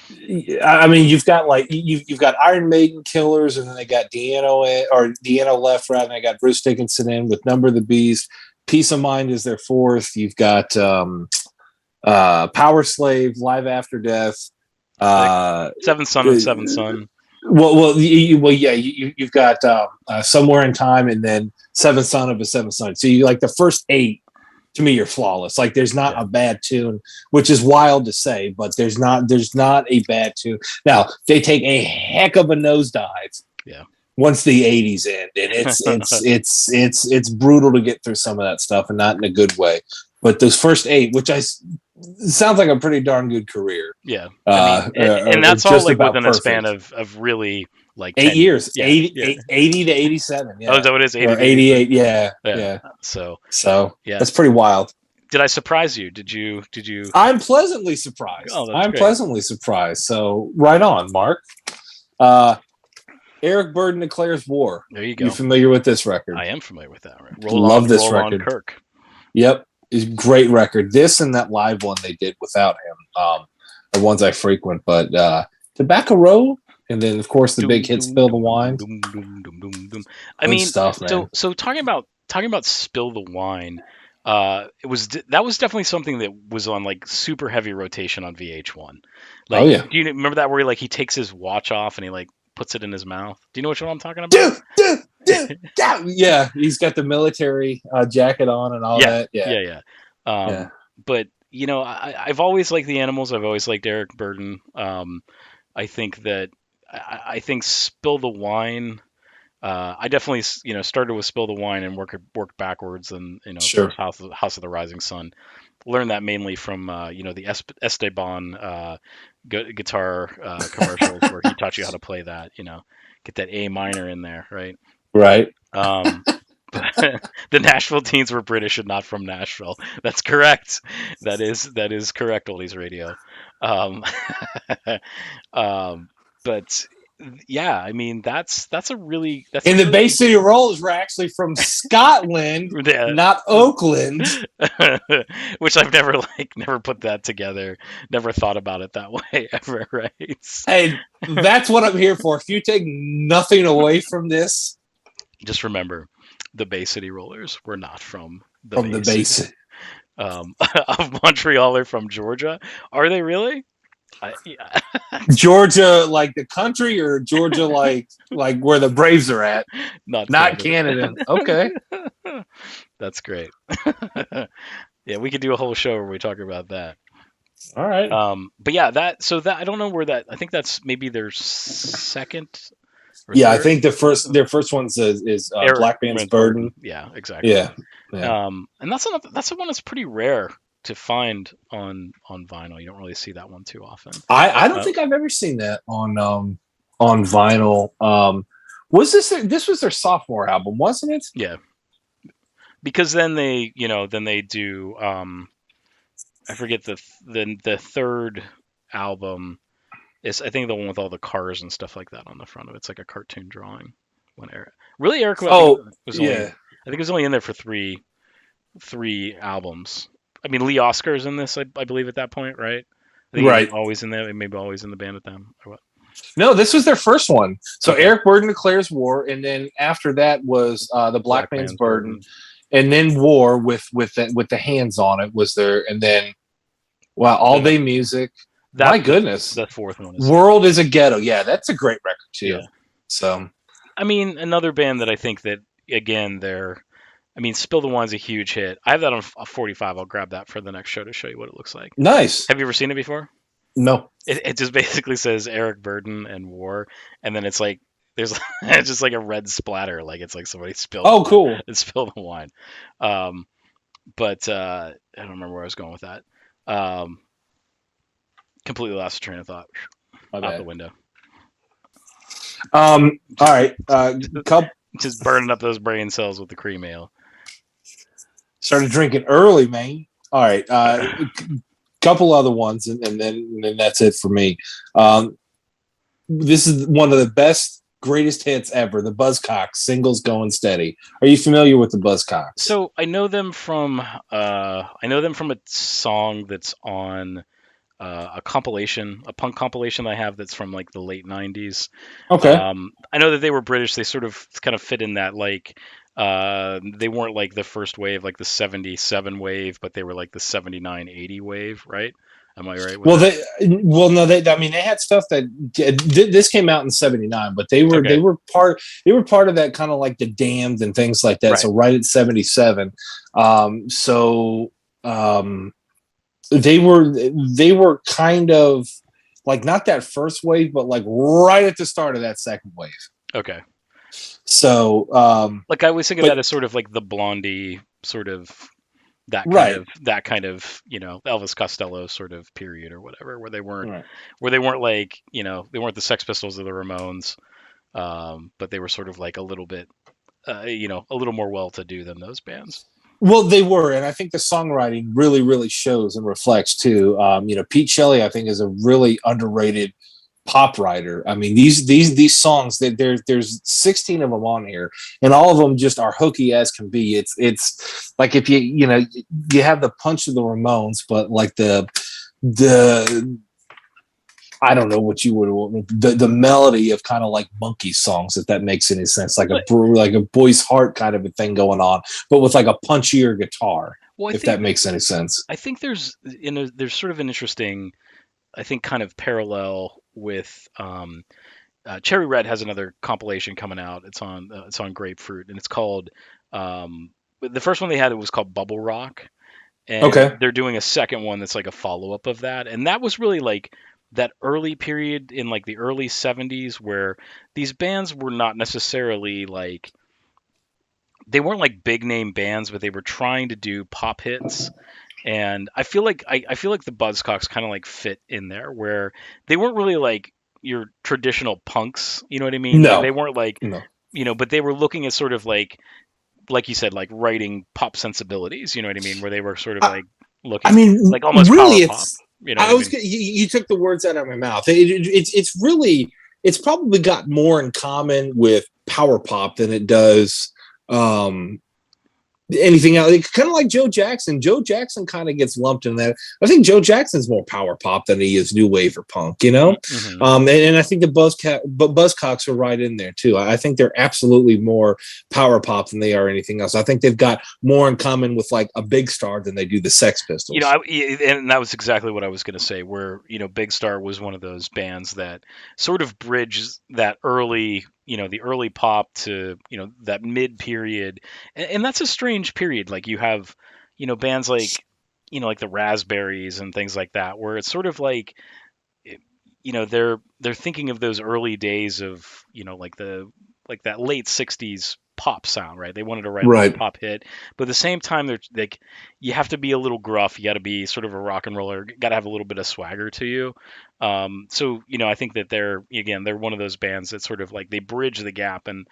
B: You've got Iron Maiden Killers, and then they got Deanno left, rather, and they got Bruce Dickinson in with Number of the Beast. Peace of Mind is their 4th. You've got Power Slave, Live After Death,
A: Seventh Son and Seventh Son.
B: You've got Somewhere in Time, and then Seventh Son of a Seventh Son. So you like the first 8. To me, you're flawless. Like there's not a bad tune, which is wild to say, but there's not a bad tune. Now they take a heck of a nosedive.
A: Yeah.
B: Once the 80s end, and it's brutal to get through some of that stuff, and not in a good way. But those first 8, which sounds like a pretty darn good career.
A: Yeah, I mean, and that's all like within a span of really like
B: 8 years,
A: yeah,
B: 80 to 87. Yeah.
A: Oh, is that what it is? 80
B: or 88. Yeah.
A: So
B: yeah, that's pretty wild.
A: Did I surprise you? Did you?
B: I'm pleasantly surprised.
A: Oh, that's great.
B: Pleasantly surprised. So right on, Mark. Eric Burdon declares war.
A: There you go.
B: You familiar with this record?
A: I am familiar with that. Right?
B: Love this record.
A: On Kirk.
B: Yep, it's a great record. This and that live one they did without him. The ones I frequent, but Tobacco Road, and then of course the big hit, Spill the Wine.
A: I mean, stuff, so talking about Spill the Wine. That was definitely something that was on like super heavy rotation on VH1. Like,
B: oh yeah,
A: do you remember that where he takes his watch off and he like puts it in his mouth? Do you know which one I'm talking about?
B: Yeah, he's got the military jacket on and all that.
A: Yeah. But I've always liked the Animals. I've always liked Eric Burdon. I think Spill the Wine. I definitely started with Spill the Wine and worked backwards, and
B: sure.
A: House of the Rising Sun. Learned that mainly from the Esteban guitar commercials where he taught you how to play that. Get that A minor in there, right?
B: Right.
A: The Nashville Teens were British and not from Nashville. That's correct. That is correct. Oldies Radio. But yeah, I mean that's a really
B: the Bay City Rollers were actually from Scotland, not Oakland,
A: which I've never put that together, never thought about it that way ever. Right?
B: Hey, that's what I'm here for. If you take nothing away from this,
A: just remember, the Bay City Rollers were not from
B: the Bay City.
A: Of Montreal or from Georgia. Are they really?
B: Georgia, like the country, or Georgia, like where the Braves are at? Not Canada. Okay,
A: that's great. Yeah, we could do a whole show where we talk about that.
B: All right.
A: But yeah, that I don't know where that. I think that's maybe their second.
B: Yeah, third? I think their first one's is Black Man's Burden.
A: Yeah, exactly.
B: Yeah.
A: And that's the one that's pretty rare to find on vinyl. You don't really see that one too often.
B: I don't think I've ever seen that on vinyl. Was this was their sophomore album, wasn't it?
A: Yeah. Because then they do I forget the third album is, I think, the one with all the cars and stuff like that on the front of it. It's like a cartoon drawing. Eric was only in there for three albums. I mean, Lee Oscar's in this, I believe, at that point, right? I think
B: right.
A: He was always in there, maybe always in the band with them, or what?
B: No, this was their first one. So okay. Eric Burdon declares war, and then after that was the Black Man's Burden, and then War with the hands on it was there, and then All Day Music. My goodness,
A: the fourth one.
B: World is a Ghetto. Yeah, that's a great record too. Yeah. So,
A: I mean, another band that I think that again Spill the Wine's a huge hit. I have that on a 45. I'll grab that for the next show to show you what it looks like.
B: Nice.
A: Have you ever seen it before?
B: No.
A: It just basically says Eric Burdon and War, and then it's like there's it's just like a red splatter, like it's like somebody spilled.
B: Oh, cool.
A: Spilled the wine. But I don't remember where I was going with that. Completely lost the train of thought. Out the window.
B: All right.
A: Just burning up those brain cells with the cream ale.
B: Started drinking early, man. All right. Couple other ones, and then that's it for me. This is one of the best, greatest hits ever. The Buzzcocks, Singles Going Steady. Are you familiar with the Buzzcocks?
A: So I know them from a song that's on a punk compilation I have that's from like the late 90s.
B: Okay.
A: I know that they were British. They sort of kind of fit in that, like, they weren't like the first wave, like the 77 wave, but they were like the 79, 80 wave, right? Am I right?
B: They had stuff that this came out in 79, but they were part of that kind of like the Damned and things like that. Right. So right at 77. They were kind of like not that first wave, but like right at the start of that second wave.
A: Okay.
B: So
A: like I always think of that as sort of like the Blondie sort of that kind of Elvis Costello sort of period or whatever, where they weren't like they weren't the Sex Pistols or the Ramones, but they were sort of like a little bit a little more well-to-do than those bands.
B: Well, they were, and I think the songwriting really, really shows and reflects too. Pete Shelley, I think, is a really underrated pop writer. I mean, these songs, there's 16 of them on here, and all of them just are hooky as can be. It's like if you have the punch of the Ramones, but like the I don't know what you would the melody of kind of like Monkey songs, if that makes any sense, like a Boy's Heart kind of a thing going on, but with like a punchier guitar. Well, if that makes any sense.
A: I think there's sort of an interesting, I think, kind of parallel with Cherry Red has another compilation coming out. It's on Grapefruit, and it's called the first one they had, it was called Bubble Rock, and they're doing a second one that's like a follow up of that, and that was really like that early period in like the early 70s where these bands were not necessarily like, they weren't like big name bands, but they were trying to do pop hits. And I feel like I feel like the Buzzcocks kind of like fit in there, where they weren't really like your traditional punks, you know what I mean?
B: No.
A: They weren't like, but they were looking at sort of like you said, like writing pop sensibilities, you know what I mean? Where they were sort of like looking, like almost really power pop.
B: You took the words out of my mouth. It's probably got more in common with power pop than it does anything else. It's kind of like Joe Jackson. Joe Jackson kind of gets lumped in that. I think Joe Jackson's more power pop than he is new wave or punk, Mm-hmm. And I think the Buzzcocks are right in there too. I think they're absolutely more power pop than they are anything else. I think they've got more in common with like a Big Star than they do the Sex Pistols.
A: And that was exactly what I was going to say, where, Big Star was one of those bands that sort of bridges that early, the early pop to, that mid period. And that's a strange period. Like you have, bands like, like the Raspberries and things like that, where it's sort of like, they're thinking of those early days of, like that late 60s pop sound, right? They wanted to write a pop hit, but at the same time, they're like, you have to be a little gruff. You got to be sort of a rock and roller. Got to have a little bit of swagger to you. So I think that they're one of those bands that sort of like they bridge the gap. And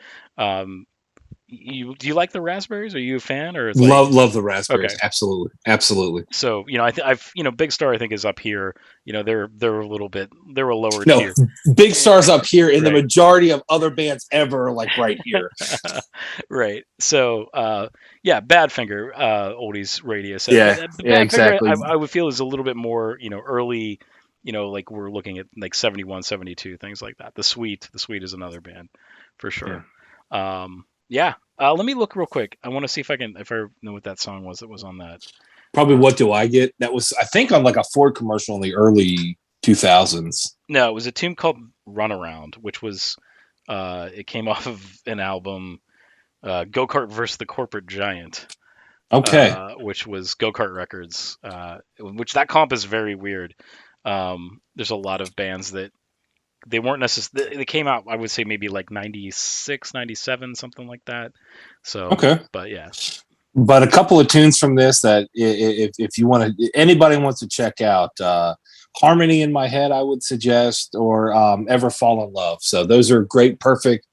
A: do you like the Raspberries? Are you a fan, or
B: love the Raspberries? Okay. Absolutely.
A: So I've Big Star I think is up here. They're a little bit, they're a lower tier.
B: Big Star's up here, and the majority of other bands ever like right here.
A: Right. So Badfinger, Oldies Radio said.
B: Yeah, exactly.
A: I would feel is a little bit more early. Like we're looking at like 71, 72, things like that. The Sweet is another band for sure. Yeah. Let me look real quick. I want to see if I know what that song was that was on that.
B: Probably What Do I Get? That was, I think, on like a Ford commercial in the early 2000s.
A: No, it was a tune called Runaround, which was, it came off of an album, Go-Kart vs. the Corporate Giant.
B: Okay.
A: Which was Go-Kart Records, which that comp is very weird. There's a lot of bands that they weren't necessarily, they came out, I would say maybe like 96, 97, something like that. So, but yeah.
B: But a couple of tunes from this that if you want to, anybody wants to check out, Harmony in My Head, I would suggest, or Ever Fall in Love. So those are great, perfect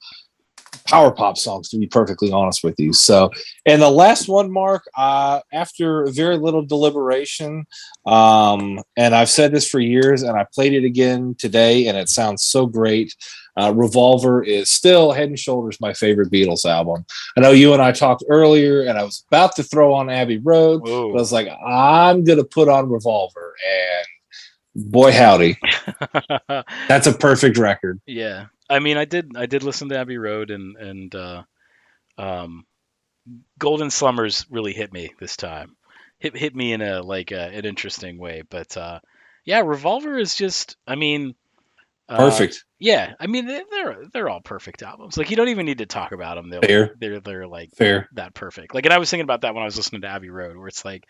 B: power pop songs, to be perfectly honest with you. So, and the last one, Mark, after very little deliberation, and I've said this for years, and I played it again today, and it sounds so great. Revolver is still head and shoulders my favorite Beatles album. I know you and I talked earlier, and I was about to throw on Abbey Road, but I was like, I'm going to put on Revolver, and boy howdy, that's a perfect record.
A: Yeah. I mean, I did listen to Abbey Road, and Golden Slumbers really hit me this time. Hit me in an interesting way. But Revolver is just, I mean,
B: perfect.
A: Yeah, I mean they're all perfect albums. Like you don't even need to talk about them. They're like
B: fair,
A: that perfect. Like, and I was thinking about that when I was listening to Abbey Road, where it's like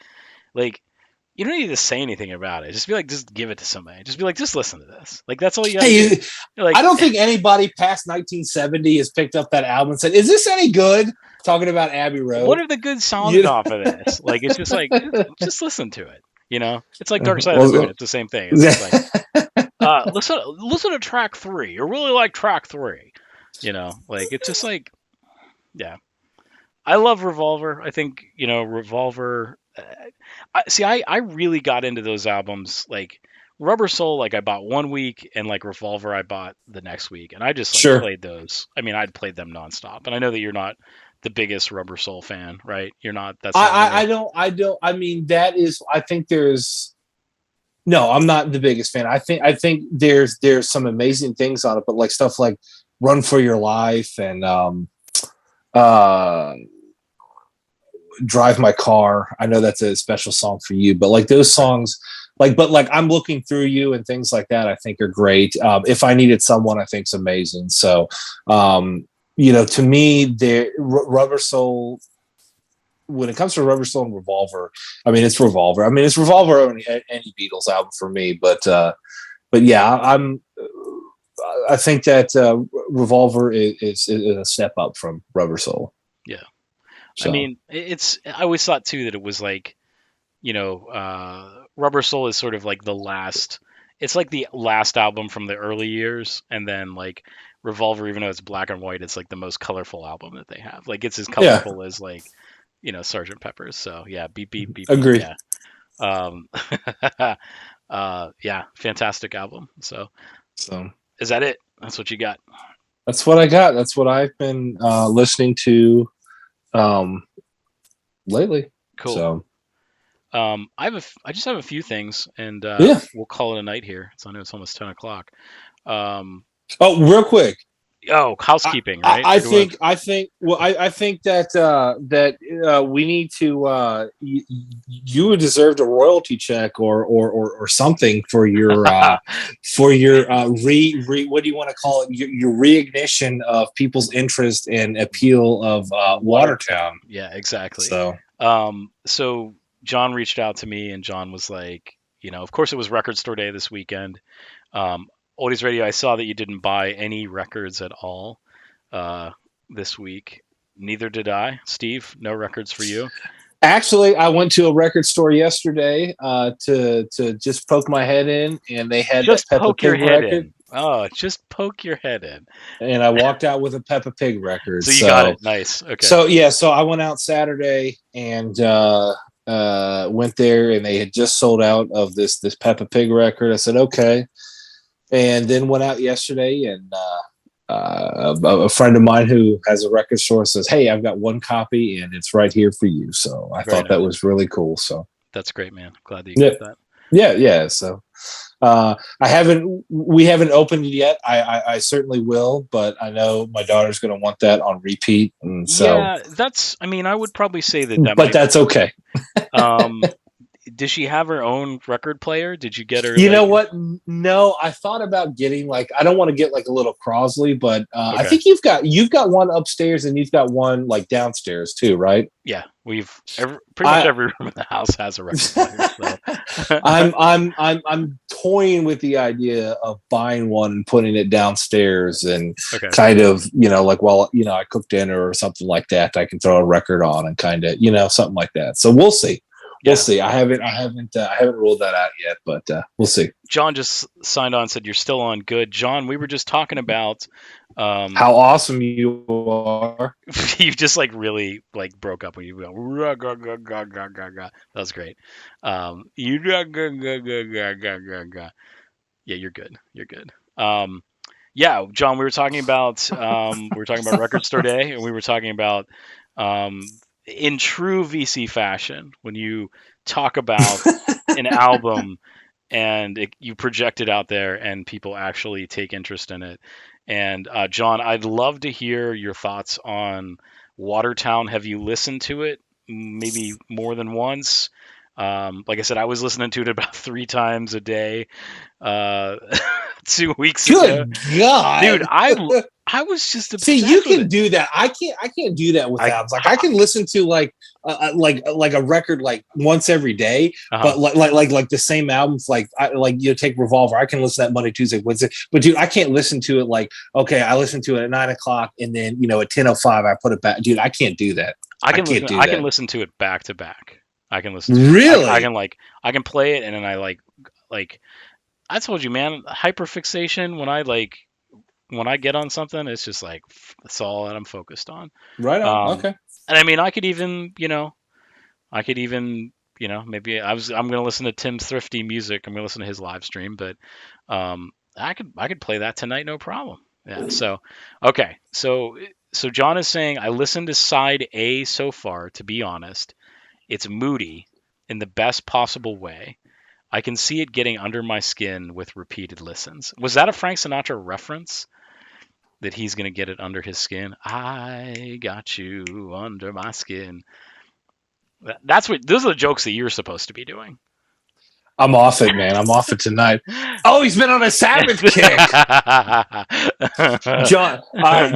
A: you don't need to say anything about it. Just give it to somebody. Just be like, just listen to this. Like, that's all you got to do.
B: I don't think anybody past 1970 has picked up that album and said, is this any good? talking about Abbey Road.
A: What are the good songs off of this? Like, it's just like, just listen to it. You know, it's like Dark Side of the Moon. It's the same thing. It's just like, listen to track 3. You really like track 3. You know, like, it's just like, yeah. I love Revolver. I think, you know, Revolver. I really got into those albums. Like Rubber Soul, like I bought one week, and like Revolver, I bought the next week, and I just like played those. I mean, I'd played them nonstop. And I know that you're not the biggest Rubber Soul fan, right? You're not. That's not
B: I don't. I mean, that is. I think there's. No, I'm not the biggest fan. I think there's some amazing things on it, but like stuff like Run for Your Life and Drive My Car. I know that's a special song for you, but like those songs, like I'm Looking Through You and things like that, I think are great. If I Needed Someone, I think is amazing. So, you know, to me, the Rubber Soul. When it comes to Rubber Soul and Revolver, I mean, it's Revolver. I mean, it's Revolver on any Beatles album for me. But yeah, I think that Revolver is a step up from Rubber Soul.
A: Yeah. So. I mean, I always thought too that it was like, you know, Rubber Soul is sort of like the last album from the early years. And then like Revolver, even though it's black and white, it's like the most colorful album that they have. Like it's as colorful as like, you know, Sgt. Pepper's. So yeah, beep, beep, beep.
B: Agreed.
A: Yeah. Yeah, fantastic album. So is that it? That's what you got?
B: That's what I got. That's what I've been listening to lately.
A: Cool.
B: So
A: I just have a few things, and we'll call it a night here. So I know it's almost 10 o'clock.
B: Real quick.
A: Oh, housekeeping, right?
B: I think that we need to you would deserve a royalty check or something for your what do you want to call it, your reignition of people's interest and appeal of Watertown.
A: Yeah, exactly.
B: So
A: John reached out to me, and John was like, you know, of course it was Record Store Day this weekend. Oldies Radio, I saw that you didn't buy any records at all this week. Neither did I. Steve, no records for you.
B: Actually, I went to a record store yesterday to just poke my head in, and they had
A: just
B: that Peppa Pig record.
A: In. Oh, just poke your head in.
B: And I walked out with a Peppa Pig record.
A: So you got it. Nice. Okay.
B: So I went out Saturday and went there, and they had just sold out of this Peppa Pig record. I said, okay. And then went out yesterday, and a friend of mine who has a record store says, "Hey, I've got one copy, and it's right here for you." So I thought that was really cool. So
A: that's great, man. Glad that you got that.
B: Yeah. So we haven't opened it yet. I certainly will, but I know my daughter's going to want that on repeat, and so
A: yeah, I mean, I would probably say that.
B: But that's okay.
A: Does she have her own record player? Did you get her?
B: You know what? No, I thought about getting like, I don't want to get like a little Crosley, but I think you've got one upstairs and you've got one like downstairs too, right?
A: Yeah, pretty much every room in the house has a record player. So.
B: I'm toying with the idea of buying one and putting it downstairs and kind of, you know, like while, you know, I cook dinner or something like that, I can throw a record on and kind of, you know, something like that. So we'll see. We'll see. I haven't ruled that out yet, but we'll see.
A: John just signed on and said you're still on. Good, John. We were just talking about
B: how awesome you are.
A: You just like really like broke up when you go. That was great. Yeah, you're good. You're good. Yeah, John. We were talking about Record Store Day, and we were talking about. In true VC fashion, when you talk about an album and you project it out there and people actually take interest in it. And John, I'd love to hear your thoughts on Watertown. Have you listened to it maybe more than once? Like I said, I was listening to it about 3 times a day 2 weeks ago.
B: Good God.
A: Dude, I was just
B: see, you can do that. I can't do that with albums. Like I can listen to like a record like once every day, but like the same albums. Like you take Revolver. I can listen to that Monday, Tuesday, Wednesday. But dude, I can't listen to it like okay, I listen to it at 9:00 and then at 10:05 I put it back. Dude, I can't do that.
A: I can listen to it back to back. I can listen to it.
B: Really?
A: I can play it and then I like I told you, man, hyperfixation when I get on something, it's just like that's all that I'm focused on.
B: Right on. Okay.
A: And I mean, I could even, maybe I'm gonna listen to Tim's Thrifty music. I'm gonna listen to his live stream, but I could play that tonight, no problem. Yeah. So, okay. So John is saying I listened to side A so far. To be honest, it's moody in the best possible way. I can see it getting under my skin with repeated listens. Was that a Frank Sinatra reference? That he's going to get it under his skin? I got you under my skin. Those are the jokes that you're supposed to be doing.
B: I'm off it, man. I'm off it tonight. Oh, he's been on a Sabbath kick. John, all right,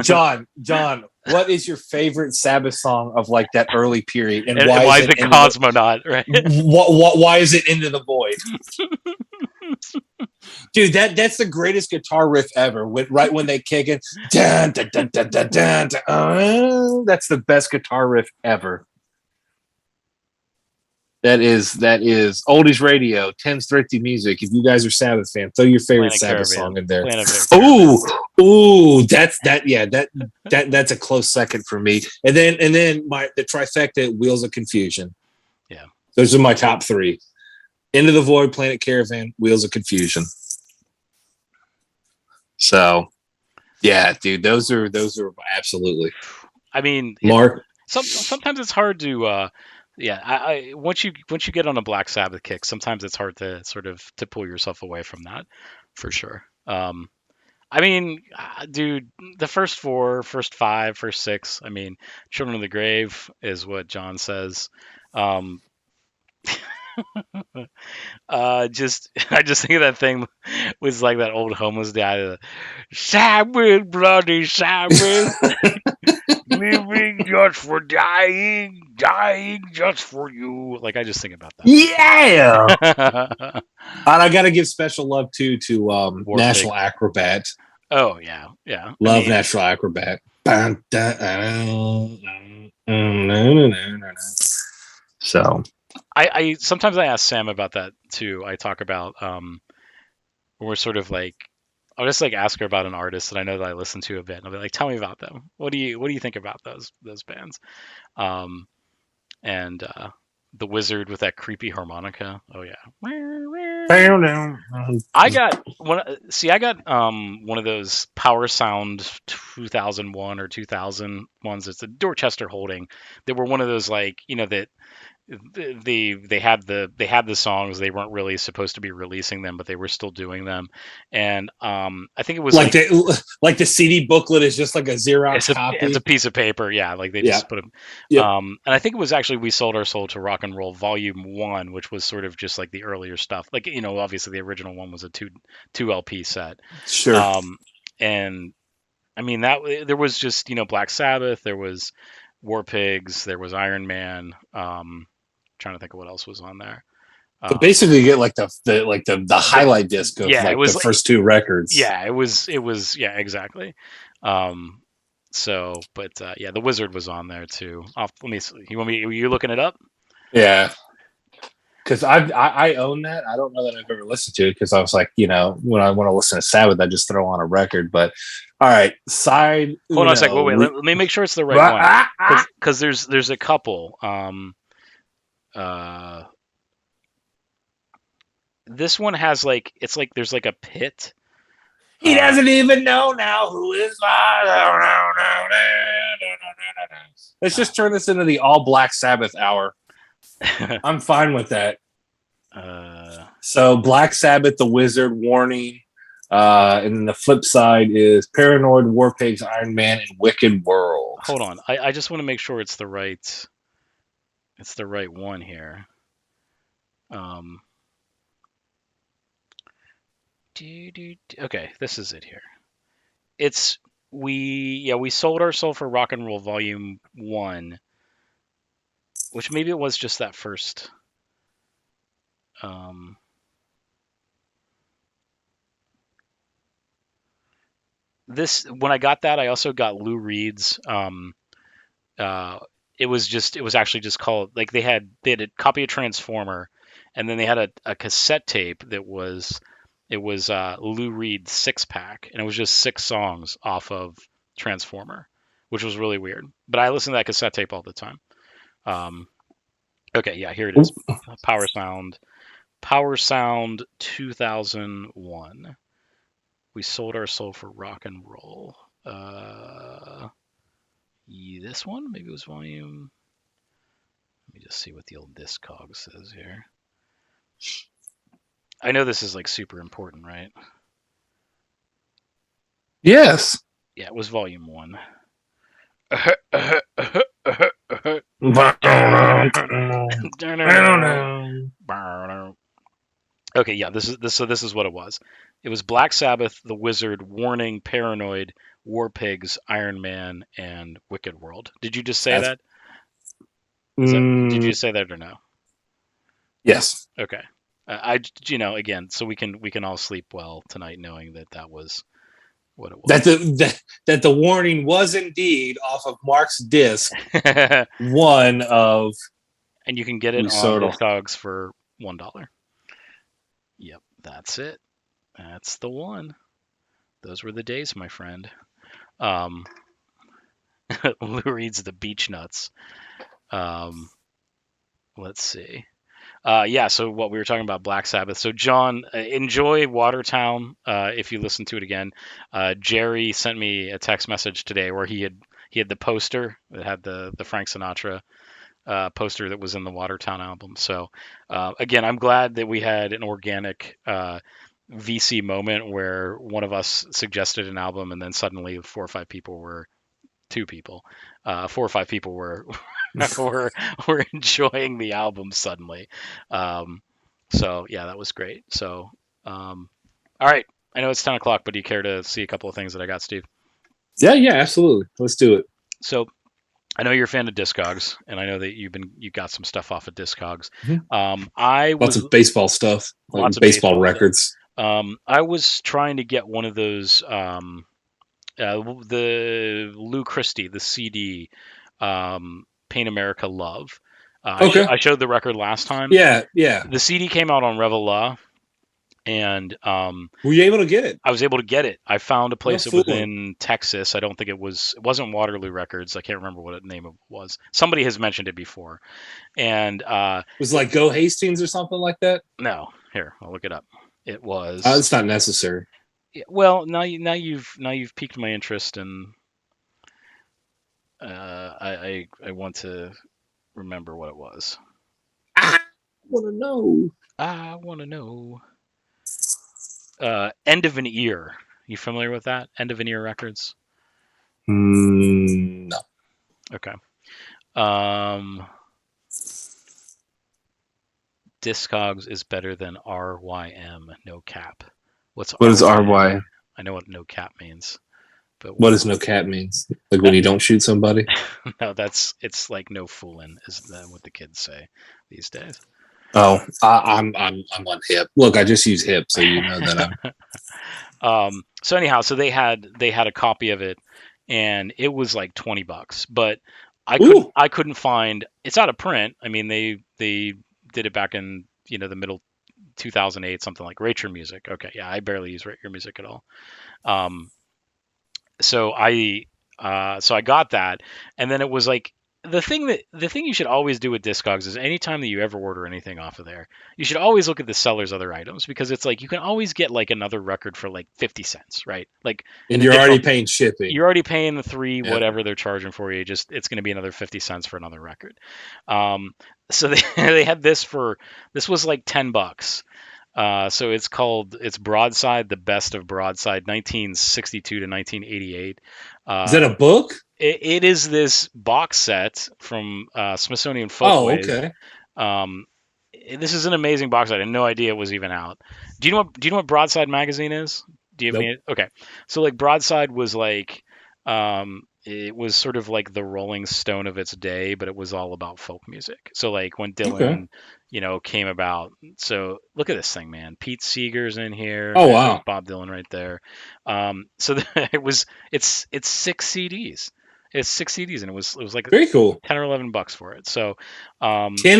B: John, what is your favorite Sabbath song of like that early period?
A: And why is it Cosmonaut, right?
B: Why is it Into the Void? Dude, that's the greatest guitar riff ever. Right when they kick it. Dun, dun, dun, dun, dun, dun, dun, that's the best guitar riff ever. That is Oldies Radio, Tim's Thrifty Music. If you guys are Sabbath fans, throw your favorite Sabbath song in there. Ooh, that's a close second for me. And then the trifecta, Wheels of Confusion.
A: Yeah,
B: those are my top three. Into the Void, Planet Caravan, Wheels of Confusion. So, yeah, dude, those are absolutely.
A: I mean,
B: Mark.
A: Sometimes it's hard to. I once you get on a Black Sabbath kick, sometimes it's hard to sort of to pull yourself away from that, for sure. I mean, dude, the first four, first five, first six. I mean, Children of the Grave is what John says. I just think of that thing was like that old homeless guy. Sabbath, bloody Sabbath. Living just for dying just for you. Like I just think about that.
B: Yeah. And I got to give special love to National Acrobat.
A: Oh yeah.
B: Love National Acrobat. So
A: I sometimes I ask Sam about that too. I talk about we're sort of like I'll just like ask her about an artist that I know that I listen to a bit, and I'll be like, "Tell me about them. What do you think about those bands?" And the Wizard with that creepy harmonica. Oh yeah. I got one of those Power Sound 2001 or 2000 ones. It's a Dorchester Holding. They were one of those like that. They had the songs. They weren't really supposed to be releasing them, but they were still doing them. And I think it was
B: like the CD booklet is just like a Xerox copy.
A: It's a piece of paper, yeah. Like they just put them. Yep. And I think it was actually We Sold Our Soul to Rock and Roll Volume 1, which was sort of just like the earlier stuff. Like obviously the original one was a two LP set.
B: Sure.
A: And I mean that there was just Black Sabbath, there was War Pigs, there was Iron Man. Trying to think of what else was on there.
B: But basically, you get like the highlight disc of the first two records.
A: Yeah, it was yeah, exactly. So, but the Wizard was on there too. Let me see. You looking it up?
B: Yeah, because I own that. I don't know that I've ever listened to it because I was like, when I want to listen to Sabbath, I just throw on a record. But all right, side.
A: Hold on a second. Wait. Let me make sure it's the right one because there's a couple. This one has there's like a pit.
B: He doesn't even know now who is. Let's just turn this into the all Black Sabbath hour. I'm fine with that. So Black Sabbath, The Wizard, Warning, and then the flip side is Paranoid, War Pigs, Iron Man, and Wicked World.
A: Hold on, I just want to make sure it's the right. It's the right one here. Okay, this is it here. It's we sold our soul for rock and roll volume 1, which maybe it was just that first. This when I got that, I also got Lou Reed's. It was actually just called, like, they had a copy of Transformer, and then they had a cassette tape that was Lou Reed's 6-pack, and it was just 6 songs off of Transformer, which was really weird. But I listened to that cassette tape all the time. Okay, yeah, here it is. Power Sound 2001. We sold our soul for rock and roll. This one? Maybe it was volume. Let me just see what the old Discog says here. I know this is like super important, right?
B: Yes.
A: Yeah, it was volume 1. Okay, yeah, this is what it was. It was Black Sabbath, The Wizard, Warning, Paranoid, War Pigs, Iron Man, and Wicked World. Did you just say that? Did you just say that or no?
B: Yes.
A: Okay. Again, so we can all sleep well tonight knowing that was what it was.
B: That the warning was indeed off of Mark's disc. One of,
A: and you can get it on Discogs for $1. Yep, that's it. That's the one. Those were the days, my friend. Lou Reed's The Beach Nuts. Let's see. Yeah, so what we were talking about, Black Sabbath. So John, enjoy Watertown. If you listen to it again, Jerry sent me a text message today where he had the poster that had the Frank Sinatra poster that was in the Watertown album. So again, I'm glad that we had an organic VC moment where one of us suggested an album, and then suddenly 4 or 5 people were 4 or 5 people were were enjoying the album suddenly. So yeah, that was great. So all right, I know it's 10 o'clock, but do you care to see a couple of things that I got, Steve?
B: Yeah, absolutely. Let's do it.
A: So I know you're a fan of Discogs, and I know that you got some stuff off of Discogs.
B: Mm-hmm. Lots of baseball stuff, lots of baseball records.
A: I was trying to get one of those, the Lou Christie, the CD, Paint America Love.
B: Okay.
A: I showed the record last time.
B: Yeah.
A: The CD came out on Reveille, and
B: were you able to get it?
A: I was able to get it. I found a place that was in Texas. I don't think it wasn't Waterloo Records. I can't remember what the name of it was. Somebody has mentioned it before, and it
B: was like Go Hastings or something like that.
A: No, here, I'll look it up. It was.
B: It's not necessary.
A: Well, now you've piqued my interest, and I want to remember what it was.
B: I want to know.
A: End of an Ear. You familiar with that? End of an Ear Records?
B: No.
A: Okay. Discogs is better than RYM, no cap. What is RY? I know what no cap means.
B: But what does no cap means? Like when you don't shoot somebody?
A: No, it's like no fooling, is what the kids say these days.
B: Oh, I'm on hip. Look, I just use hip, so you know that
A: I'm. So anyhow, so they had a copy of it, and it was like $20, but I couldn't find. It's out of print. I mean, they did it back in the middle 2008, something like Rate Your Music. Okay, yeah, I barely use Rate Your Music at all. So I got that, and then it was like the thing you should always do with Discogs is anytime that you ever order anything off of there, you should always look at the seller's other items, because it's like you can always get like another record for like 50 cents, right? Like,
B: and you're already paying shipping.
A: You're already paying the whatever they're charging for you. Just it's going to be another 50 cents for another record. So they had this was like $10. So it's Broadside, the best of Broadside, 1962 to 1988.
B: Is that a book?
A: It is this box set from Smithsonian Folkways.
B: Oh, okay.
A: This is an amazing box set. I had no idea it was even out. Do you know what Broadside Magazine is? Do you have any? Okay. So like Broadside was like It was sort of like the Rolling Stone of its day, but it was all about folk music. So like when
B: Okay.
A: Dylan, came about. So look at this thing, man. Pete Seeger's in here.
B: Oh
A: There's
B: wow.
A: Bob Dylan right there. So it's six CDs. It's six CDs, and it was like
B: Very cool.
A: $10 or $11 for it. So
B: 10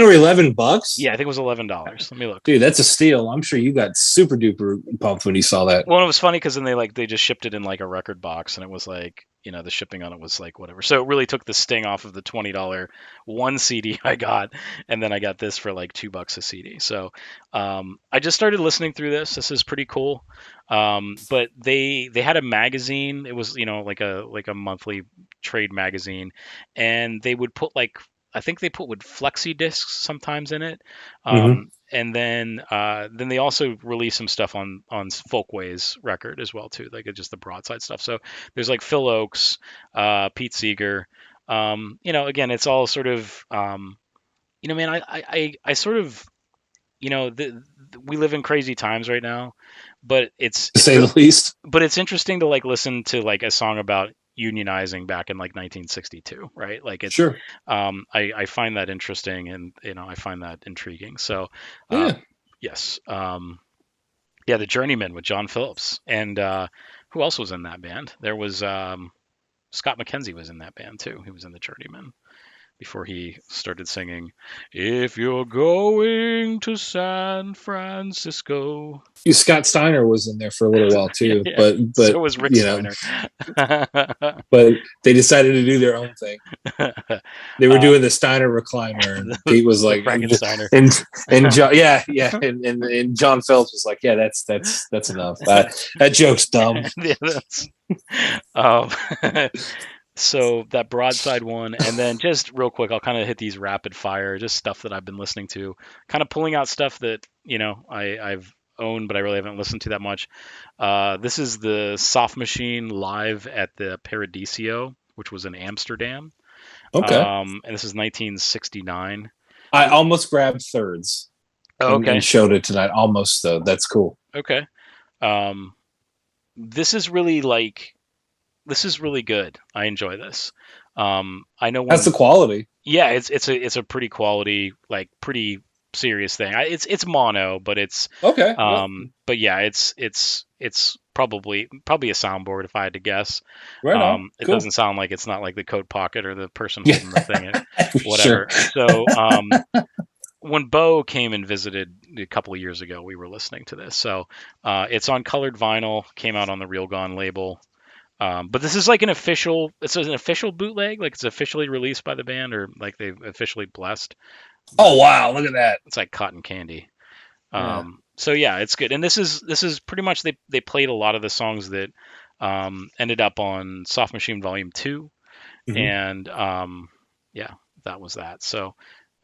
B: or $11?
A: yeah, I think it was $11. Let me look.
B: Dude, that's a steal. I'm sure you got super duper pumped when you saw that.
A: Well, it was funny because then they just shipped it in like a record box, and it was like the shipping on it was like whatever. So it really took the sting off of the $20 one CD I got, and then I got this for like $2 a CD. So I just started listening through this. This is pretty cool. But they had a magazine. It was like a monthly trade magazine, and they would put like I think they put with flexi discs sometimes in it.
B: Mm-hmm.
A: And then they also released some stuff on Folkways record as well too, like just the Broadside stuff. So there's like Phil Oakes, Pete Seeger. Again, it's all sort of, man, I sort of, we live in crazy times right now, but
B: To say the least.
A: but it's interesting to like listen to like a song about unionizing back in like 1962, right? Like it's
B: Sure.
A: I find that interesting, and I find that intriguing. So
B: Yeah.
A: yes, yeah, the Journeyman with John Phillips, and who else was in that band? There was Scott McKenzie was in that band too. He was in the Journeyman before he started singing, "If you're going to San Francisco."
B: Scott Steiner was in there for a little while too,
A: Yeah,
B: but
A: so was Rick
B: you know,
A: Steiner.
B: but they decided to do their own thing. They were doing the Steiner recliner, and Pete was
A: the
B: like,
A: Frankensteiner.
B: and John, yeah, and John Phelps was like, yeah, that's enough. That joke's dumb.
A: Yeah, um, so that Broadside one, and then just real quick, I'll kind of hit these rapid fire, just stuff that I've been listening to, kind of pulling out stuff that I've owned, but I really haven't listened to that much. This is the Soft Machine live at the Paradiso, which was in Amsterdam.
B: Okay.
A: And this is 1969.
B: I almost grabbed thirds
A: Oh,
B: and
A: okay.
B: showed it tonight. Almost though. That's cool.
A: Okay. Um, this is really good. I enjoy this. I know
B: That's the
A: when,
B: quality.
A: yeah, it's a pretty quality, like pretty serious thing. It's mono, but
B: Okay.
A: but yeah, it's probably a soundboard if I had to guess.
B: Right on.
A: It
B: Cool.
A: doesn't sound like it's not like the coat pocket or the person
B: Yeah.
A: holding the thing,
B: Sure.
A: whatever. So when Bo came and visited a couple of years ago, we were listening to this. So it's on colored vinyl, came out on the Real Gone label. But this is like it's an official bootleg, like it's officially released by the band, or like they've officially blessed.
B: Oh
A: But
B: wow, look at that.
A: it's like cotton candy.
B: Yeah.
A: So yeah, it's good. And this is pretty much they played a lot of the songs that ended up on Soft Machine Volume 2,
B: Mm-hmm.
A: and yeah, that was that. So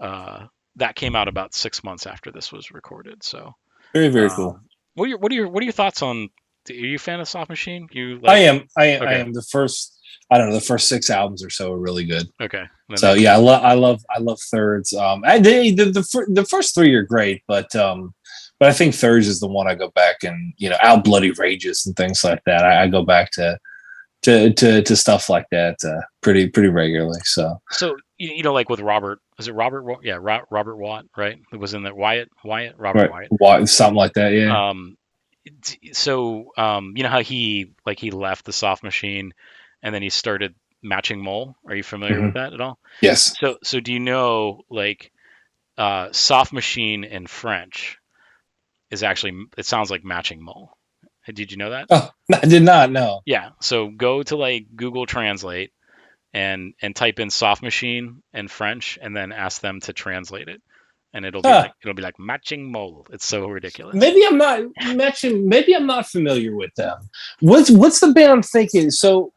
A: that came out about 6 months after this was recorded. So
B: Very, very cool.
A: what are your thoughts on? Are you a fan of Soft Machine? You
B: I
A: like?
B: am. I
A: Okay,
B: am. The first. I don't know. The first 6 albums or so are really good.
A: okay. Then
B: So yeah, I love thirds. The first three are great, but I think thirds is the one I go back and Out Bloody Rages and things like that. I go back to stuff like that pretty regularly. So
A: like with Robert, is it Robert? Yeah, Robert Watt, right? It was in there. Robert
B: right,
A: Wyatt.
B: something like that. Yeah.
A: Um, so you know how he left the Soft Machine, and then he started Matching Mole. Are you familiar with
B: Mm-hmm.
A: that at all?
B: Yes.
A: So do you know like Soft Machine in French is actually it sounds like Matching Mole. Did you know that?
B: Oh, I did not know.
A: Yeah. So go to like Google Translate and type in Soft Machine in French, and then ask them to translate it, and
B: Huh.
A: it'll be like Matching Mole. It's so ridiculous.
B: Maybe I'm not mentioning. Maybe I'm not familiar with them. What's the band I'm thinking? So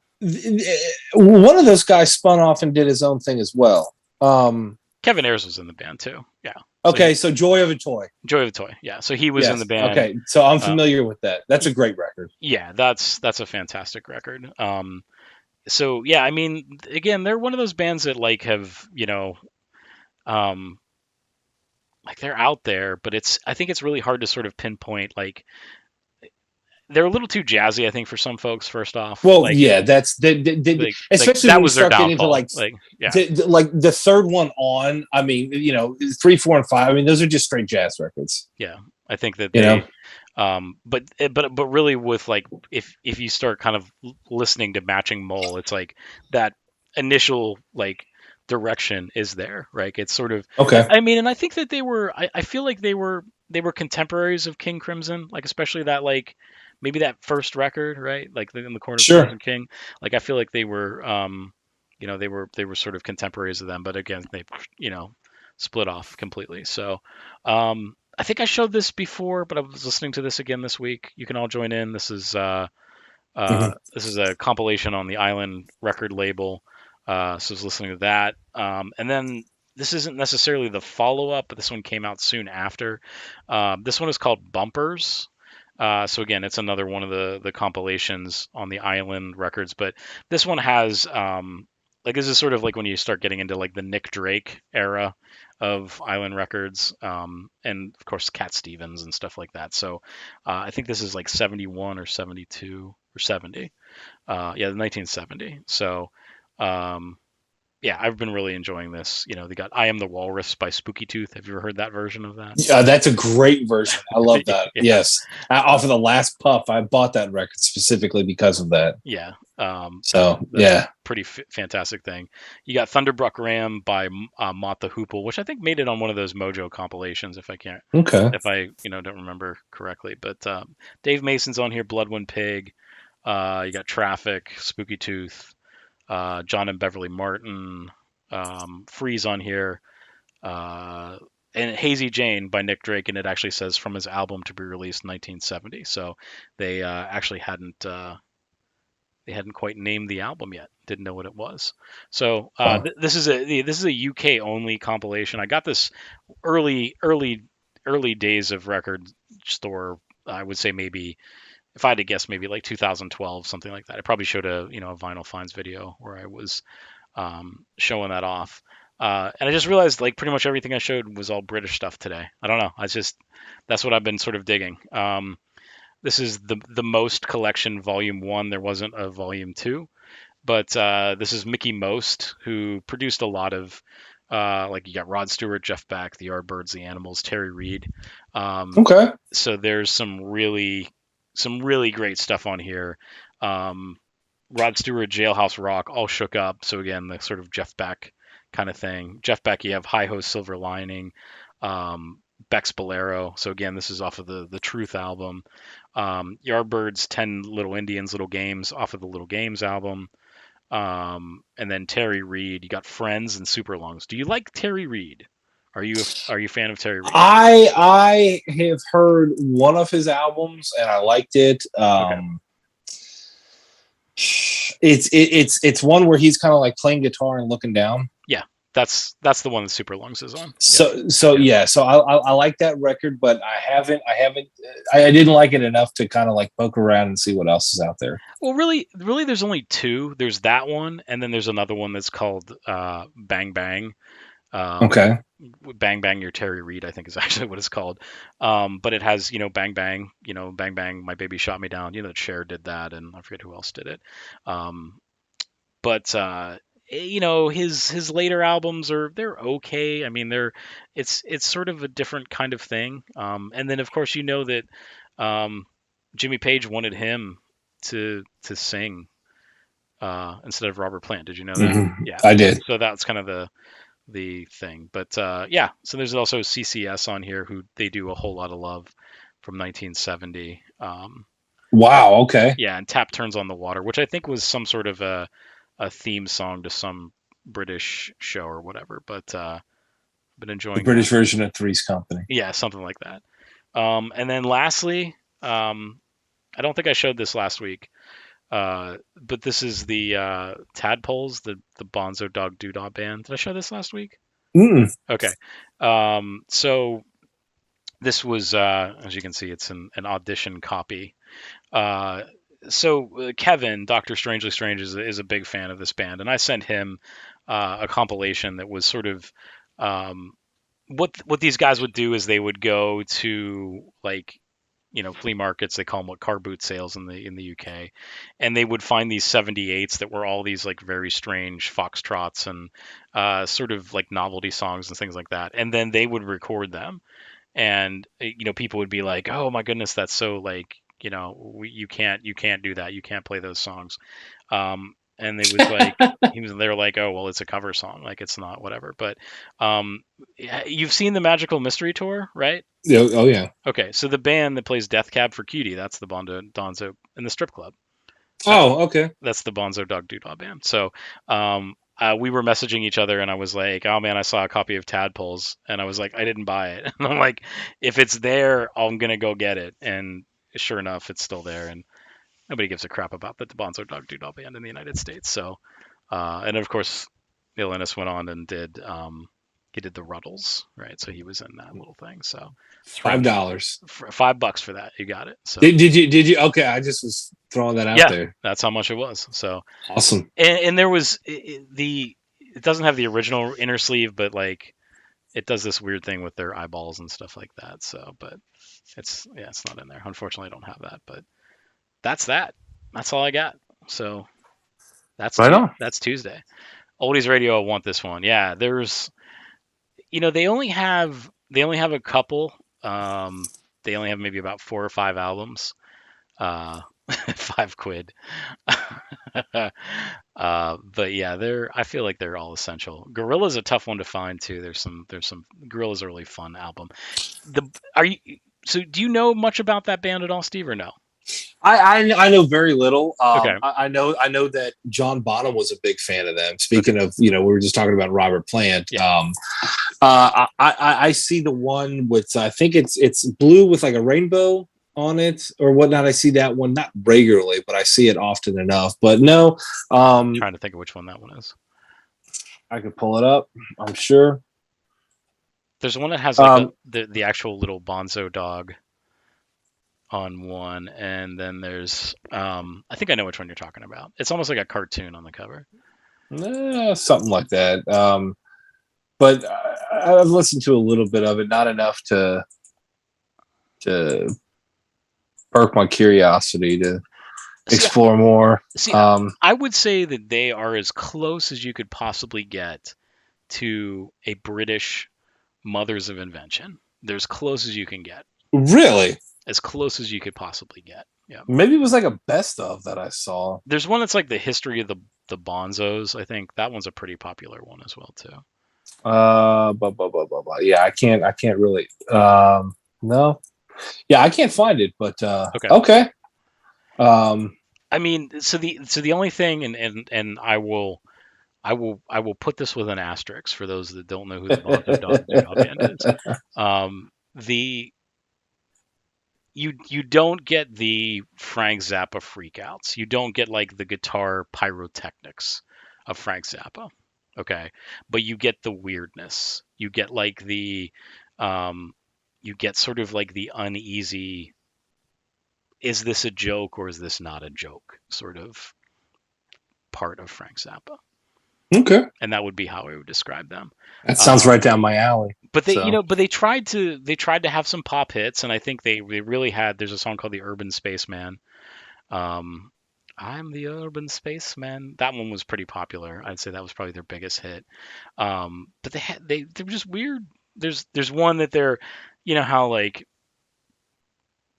B: one of those guys spun off and did his own thing as well.
A: Kevin Ayers was in the band too. Yeah.
B: Okay, so Joy of a Toy.
A: Joy of the Toy. Yeah. So he was in
B: Yes.
A: the band.
B: Okay, so I'm familiar with that. That's a great record.
A: Yeah, that's a fantastic record. So yeah, I mean, again, they're one of those bands that like have um, like they're out there, but I think it's really hard to sort of pinpoint like they're a little too jazzy, I think, for some folks. First off,
B: well, yeah, that's especially
A: that
B: when you
A: was their
B: start getting into
A: downfall.
B: like the third one on. I mean, 3, 4, and 5. I mean, those are just straight jazz records.
A: Yeah, I think that
B: You know,
A: but really with like if you start kind of listening to Matching Mole, it's like that initial like direction is there, right? It's sort of
B: okay,
A: I mean, and I think that I feel like they were contemporaries of King Crimson, like especially that like maybe that first record, right? Like in the corner of
B: sure,
A: Crimson King. Like I feel like they were they were sort of contemporaries of them, but again, they split off completely. So I think I showed this before, but I was listening to this again this week. You can all join in.
B: Mhm.
A: This is a compilation on the Island record label. So I was listening to that. And then this isn't necessarily the follow up, but this one came out soon after. This one is called Bumpers. So again, it's another one of the compilations on the Island records, but this one has like this is sort of like when you start getting into like the Nick Drake era of Island Records, and of course Cat Stevens and stuff like that. So I think this is like 71 or 72 or 70. Yeah, 1970. So um, yeah, I've been really enjoying this. They got "I Am the Walrus" by Spooky Tooth. Have you ever heard that version of that?
B: That's a great version. I love that.
A: Yeah.
B: Yes, off of the Last Puff, I bought that record specifically because of that.
A: Yeah.
B: So
A: that's
B: yeah,
A: a pretty fantastic thing. You got Thunderbruck Ram by Mott the Hoople, which I think made it on one of those Mojo compilations,
B: okay.
A: if I don't remember correctly. But Dave Mason's on here, Bloodwind Pig. You got Traffic, Spooky Tooth, John and Beverly Martin, Freeze on here, uh, and Hazy Jane by Nick Drake, and it actually says from his album to be released in 1970. So they actually hadn't quite named the album yet. Didn't know what it was. So this is a UK only compilation. I got this early days of record store. I would say maybe if I had to guess, maybe like 2012, something like that. I probably showed a Vinyl Finds video where I was showing that off. And I just realized like pretty much everything I showed was all British stuff today. I don't know. That's what I've been sort of digging. This is the Most collection, Volume 1. There wasn't a Volume 2, but this is Mickey Most, who produced a lot of like you got Rod Stewart, Jeff Beck, the Yardbirds, the Animals, Terry Reid.
B: Okay.
A: So there's some really great stuff on here. Rod Stewart, Jailhouse Rock, All Shook Up. So again, the sort of Jeff Beck kind of thing. Jeff Beck, you have Hi Ho Silver Lining, Beck's Bolero. So again, this is off of the Truth album. Yardbirds, 10 Little Indians, Little Games off of the Little Games album. And then Terry Reid, you got Friends and Super Lungs. Do you like Terry Reid? Are you a fan of Terry Reid?
B: I have heard one of his albums and I liked it.
A: Okay.
B: It's one where he's kind of like playing guitar and looking down.
A: Yeah, that's the one that Super Lungs is on.
B: So I like that record, but I didn't like it enough to kind of like poke around and see what else is out there.
A: Well, really, there's only two. There's that one, and then there's another one that's called Bang Bang.
B: Okay.
A: Bang Bang Your Terry Reid, I think is actually what it's called. But it has, Bang Bang, Bang Bang, My Baby Shot Me Down. Cher did that, and I forget who else did it. But his later albums they're okay. I mean, it's sort of a different kind of thing. And then of course that Jimmy Page wanted him to sing instead of Robert Plant. Did you know that?
B: Mm-hmm.
A: Yeah,
B: I did.
A: So that's kind of the thing. But yeah, so there's also CCS on here who they do A Whole Lot of Love from 1970.
B: Wow. Okay.
A: Yeah, and Tap Turns on the Water, which I think was some sort of a theme song to some British show or whatever. But been enjoying
B: the British version of Three's Company.
A: Yeah, something like that. And then lastly, I don't think I showed this last week, but this is the Tadpoles, the Bonzo Dog Doodah band. Did I show this last week? Okay. So this was, as you can see, it's an audition copy. So Kevin, Dr. Strangely Strange, is a big fan of this band, and I sent him a compilation that was sort of what these guys would do is they would go to like flea markets. They call them car boot sales in the UK, and they would find these 78s that were all these like very strange foxtrots and sort of like novelty songs and things like that. And then they would record them, and people would be like, "Oh my goodness, that's so like you can't do that. You can't play those songs." And it was like they were like, "Oh well, it's a cover song, like it's not whatever." But you've seen the Magical Mystery Tour, right?
B: Yeah. Oh yeah.
A: Okay, so the band that plays Death Cab for Cutie, that's the Bonzo in the strip club.
B: Okay.
A: That's the Bonzo Dog Doodah band. So we were messaging each other, and I was like, "Oh man, I saw a copy of Tadpoles," and I was like, "I didn't buy it." And I'm like, "If it's there, I'm gonna go get it." And sure enough, it's still there, and nobody gives a crap about the Bonzo Dog Doodah band in the United States. So, and of course, Neil Innes went on and did he did the Ruddles, right? So he was in that little thing. So
B: $5.
A: $5 for that, you got it. So
B: did you? Okay, I just was throwing that out there.
A: That's how much it was. So
B: awesome.
A: And there was it doesn't have the original inner sleeve, but like it does this weird thing with their eyeballs and stuff like that. So, but it's not in there. Unfortunately, I don't have that, but that's that. That's all I got. So that's
B: right on.
A: That's Tuesday. Oldies Radio, I want this one. Yeah, there's, they only have a couple. They only have maybe about 4 or 5 albums. £5. But yeah, I feel like they're all essential. Guerrilla's a tough one to find too. There's some Guerrilla's a really fun album. Do you know much about that band at all, Steve, or no?
B: I know very little.
A: Okay.
B: I know that John Bonham was a big fan of them. Speaking of, we were just talking about Robert Plant.
A: Yeah.
B: I see the one with, I think it's blue with like a rainbow on it or whatnot. I see that one not regularly, but I see it often enough. But no,
A: I'm trying to think of which one that one is.
B: I could pull it up, I'm sure.
A: There's one that has like the actual little Bonzo dog on one, and then there's I think I know which one you're talking about. It's almost like a cartoon on the cover.
B: Something like that. But I've listened to a little bit of it, not enough to perk my curiosity to explore more.
A: I would say that they are as close as you could possibly get to a British Mothers of Invention. They're as close as you can get.
B: Really?
A: As close as you could possibly get. Yeah.
B: Maybe it was like a best of that I saw.
A: There's one that's like the history of the Bonzos. I think that one's a pretty popular one as well too.
B: Yeah, I can't really. No. Yeah, I can't find it, but okay.
A: I mean, so the only thing, and I will put this with an asterisk for those that don't know who the Bonzo Dog band is. You don't get the Frank Zappa freakouts. You don't get like the guitar pyrotechnics of Frank Zappa. Okay, but you get the weirdness. You get like you get sort of like the uneasy, is this a joke or is this not a joke sort of part of Frank Zappa.
B: Okay.
A: And that would be how I would describe them.
B: That sounds right down my alley.
A: But they tried to have some pop hits, and I think they really had. There's a song called "The Urban Spaceman." I'm the Urban Spaceman. That one was pretty popular. I'd say that was probably their biggest hit. But they're just weird. There's one that they're, how like,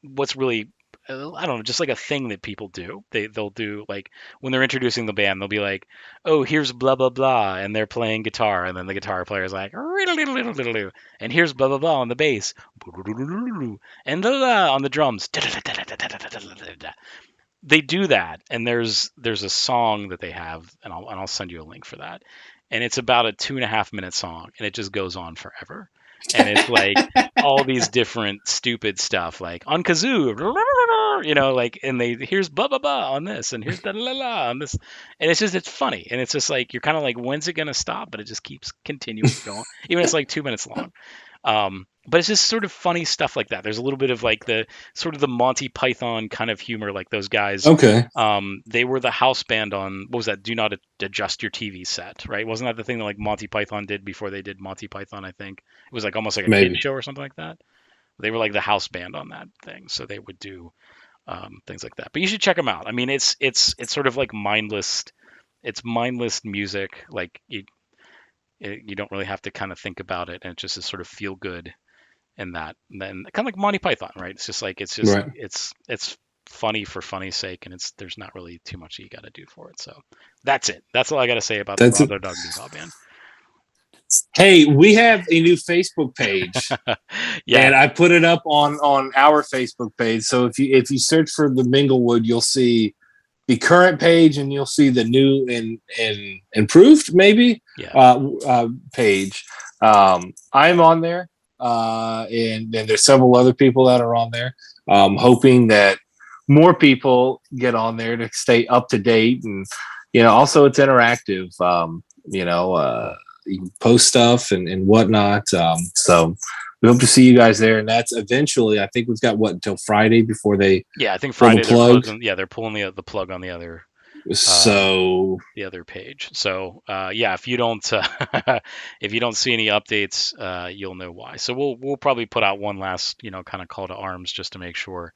A: what's really, I don't know, just like a thing that people do. They'll do like when they're introducing the band, they'll be like, "Oh, here's blah blah blah," and they're playing guitar, and then the guitar player is like, and here's blah blah blah on the bass, and on the drums. They do that, and there's a song that they have, and I'll send you a link for that, and it's about a 2.5 minute song, and it just goes on forever. And it's like all these different stupid stuff, like on kazoo, like, and here's blah blah blah on this, and here's da la la on this, and it's funny, and it's just like you're kind of like, when's it gonna stop? But it just keeps continuing going, even if it's like 2 minutes long. But it's just sort of funny stuff like that. There's a little bit of like the sort of the Monty Python kind of humor, like those guys.
B: Okay.
A: They were the house band on, what was that? Do Not Adjust Your TV Set, right? Wasn't that the thing that like Monty Python did before they did Monty Python? I think it was like almost like a kid show or something like that. They were like the house band on that thing, so they would do things like that. But you should check them out. I mean, it's sort of like mindless. It's mindless music. Like you don't really have to kind of think about it, and it just is sort of feel good in that. And then kind of like Monty Python, right? It's just like
B: Right.
A: it's funny for funny's sake, and there's not really too much you got to do for it. So that's it. That's all I got to say about the Brother Dog Bebop Band.
B: Hey, we have a new Facebook page. Yeah, and I put it up on our Facebook page. So if you search for the Minglewood, you'll see the current page, and you'll see the new and improved maybe page. I'm on there, and then there's several other people that are on there. Hoping that more people get on there to stay up to date, and also it's interactive. You can post stuff and whatnot. So we hope to see you guys there. And that's eventually, I think we've got until Friday before they.
A: Yeah, I think Friday they're pulling the plug on the other.
B: So
A: the other page. So if you don't see any updates, you'll know why. So we'll probably put out one last kind of call to arms just to make sure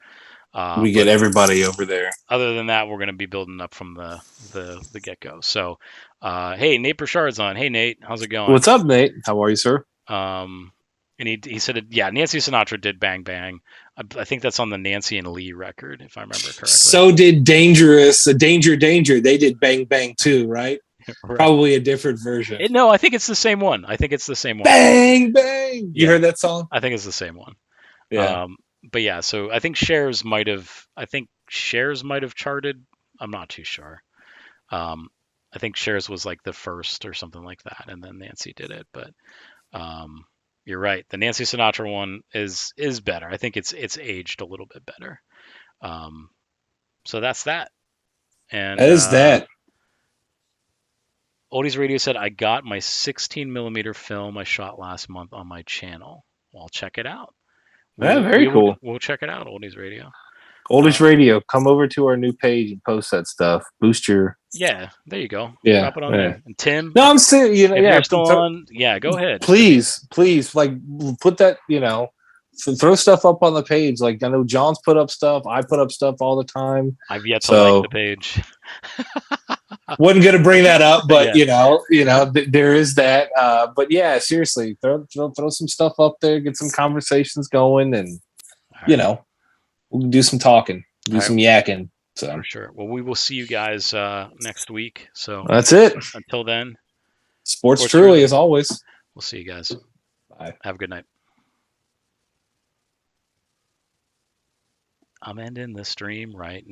B: we get everybody over there.
A: Other than that, we're going to be building up from the get go. So hey, Nate Burchard's on. Hey Nate, how's it going?
B: What's up, Nate? How are you, sir?
A: And he said, Nancy Sinatra did Bang Bang. I think that's on the Nancy and Lee record, if I remember correctly.
B: So did Danger. They did Bang Bang too, right? Right. Probably a different version.
A: No, I think it's the same one.
B: Bang Bang. You heard that song?
A: I think it's the same one.
B: Yeah.
A: But yeah, so I think Shares might have charted. I'm not too sure. I think Shares was like the first or something like that, and then Nancy did it. But you're right. The Nancy Sinatra one is better. I think it's aged a little bit better. So that's that. And
B: that is that.
A: Oldies Radio said, I got my 16mm film I shot last month on my channel. Well, I'll check it out.
B: Very cool.
A: We'll check it out, Oldies Radio.
B: Oldies Radio, come over to our new page and post that stuff. Boost your.
A: Yeah, there you go.
B: Yeah,
A: drop it on there. And Tim.
B: No, I'm saying, if
A: you're still on, go ahead.
B: Please, like put that, throw stuff up on the page. Like I know John's put up stuff. I put up stuff all the time.
A: I've yet to like the page.
B: Wasn't gonna bring that up, but there is that. But yeah, seriously, throw some stuff up there, get some conversations going, and we can do some talking, some yakking. So
A: for sure. Well, we will see you guys next week. So
B: that's it.
A: Until then,
B: sports truly as always.
A: We'll see you guys.
B: Bye.
A: Have a good night. I'm ending the stream right now.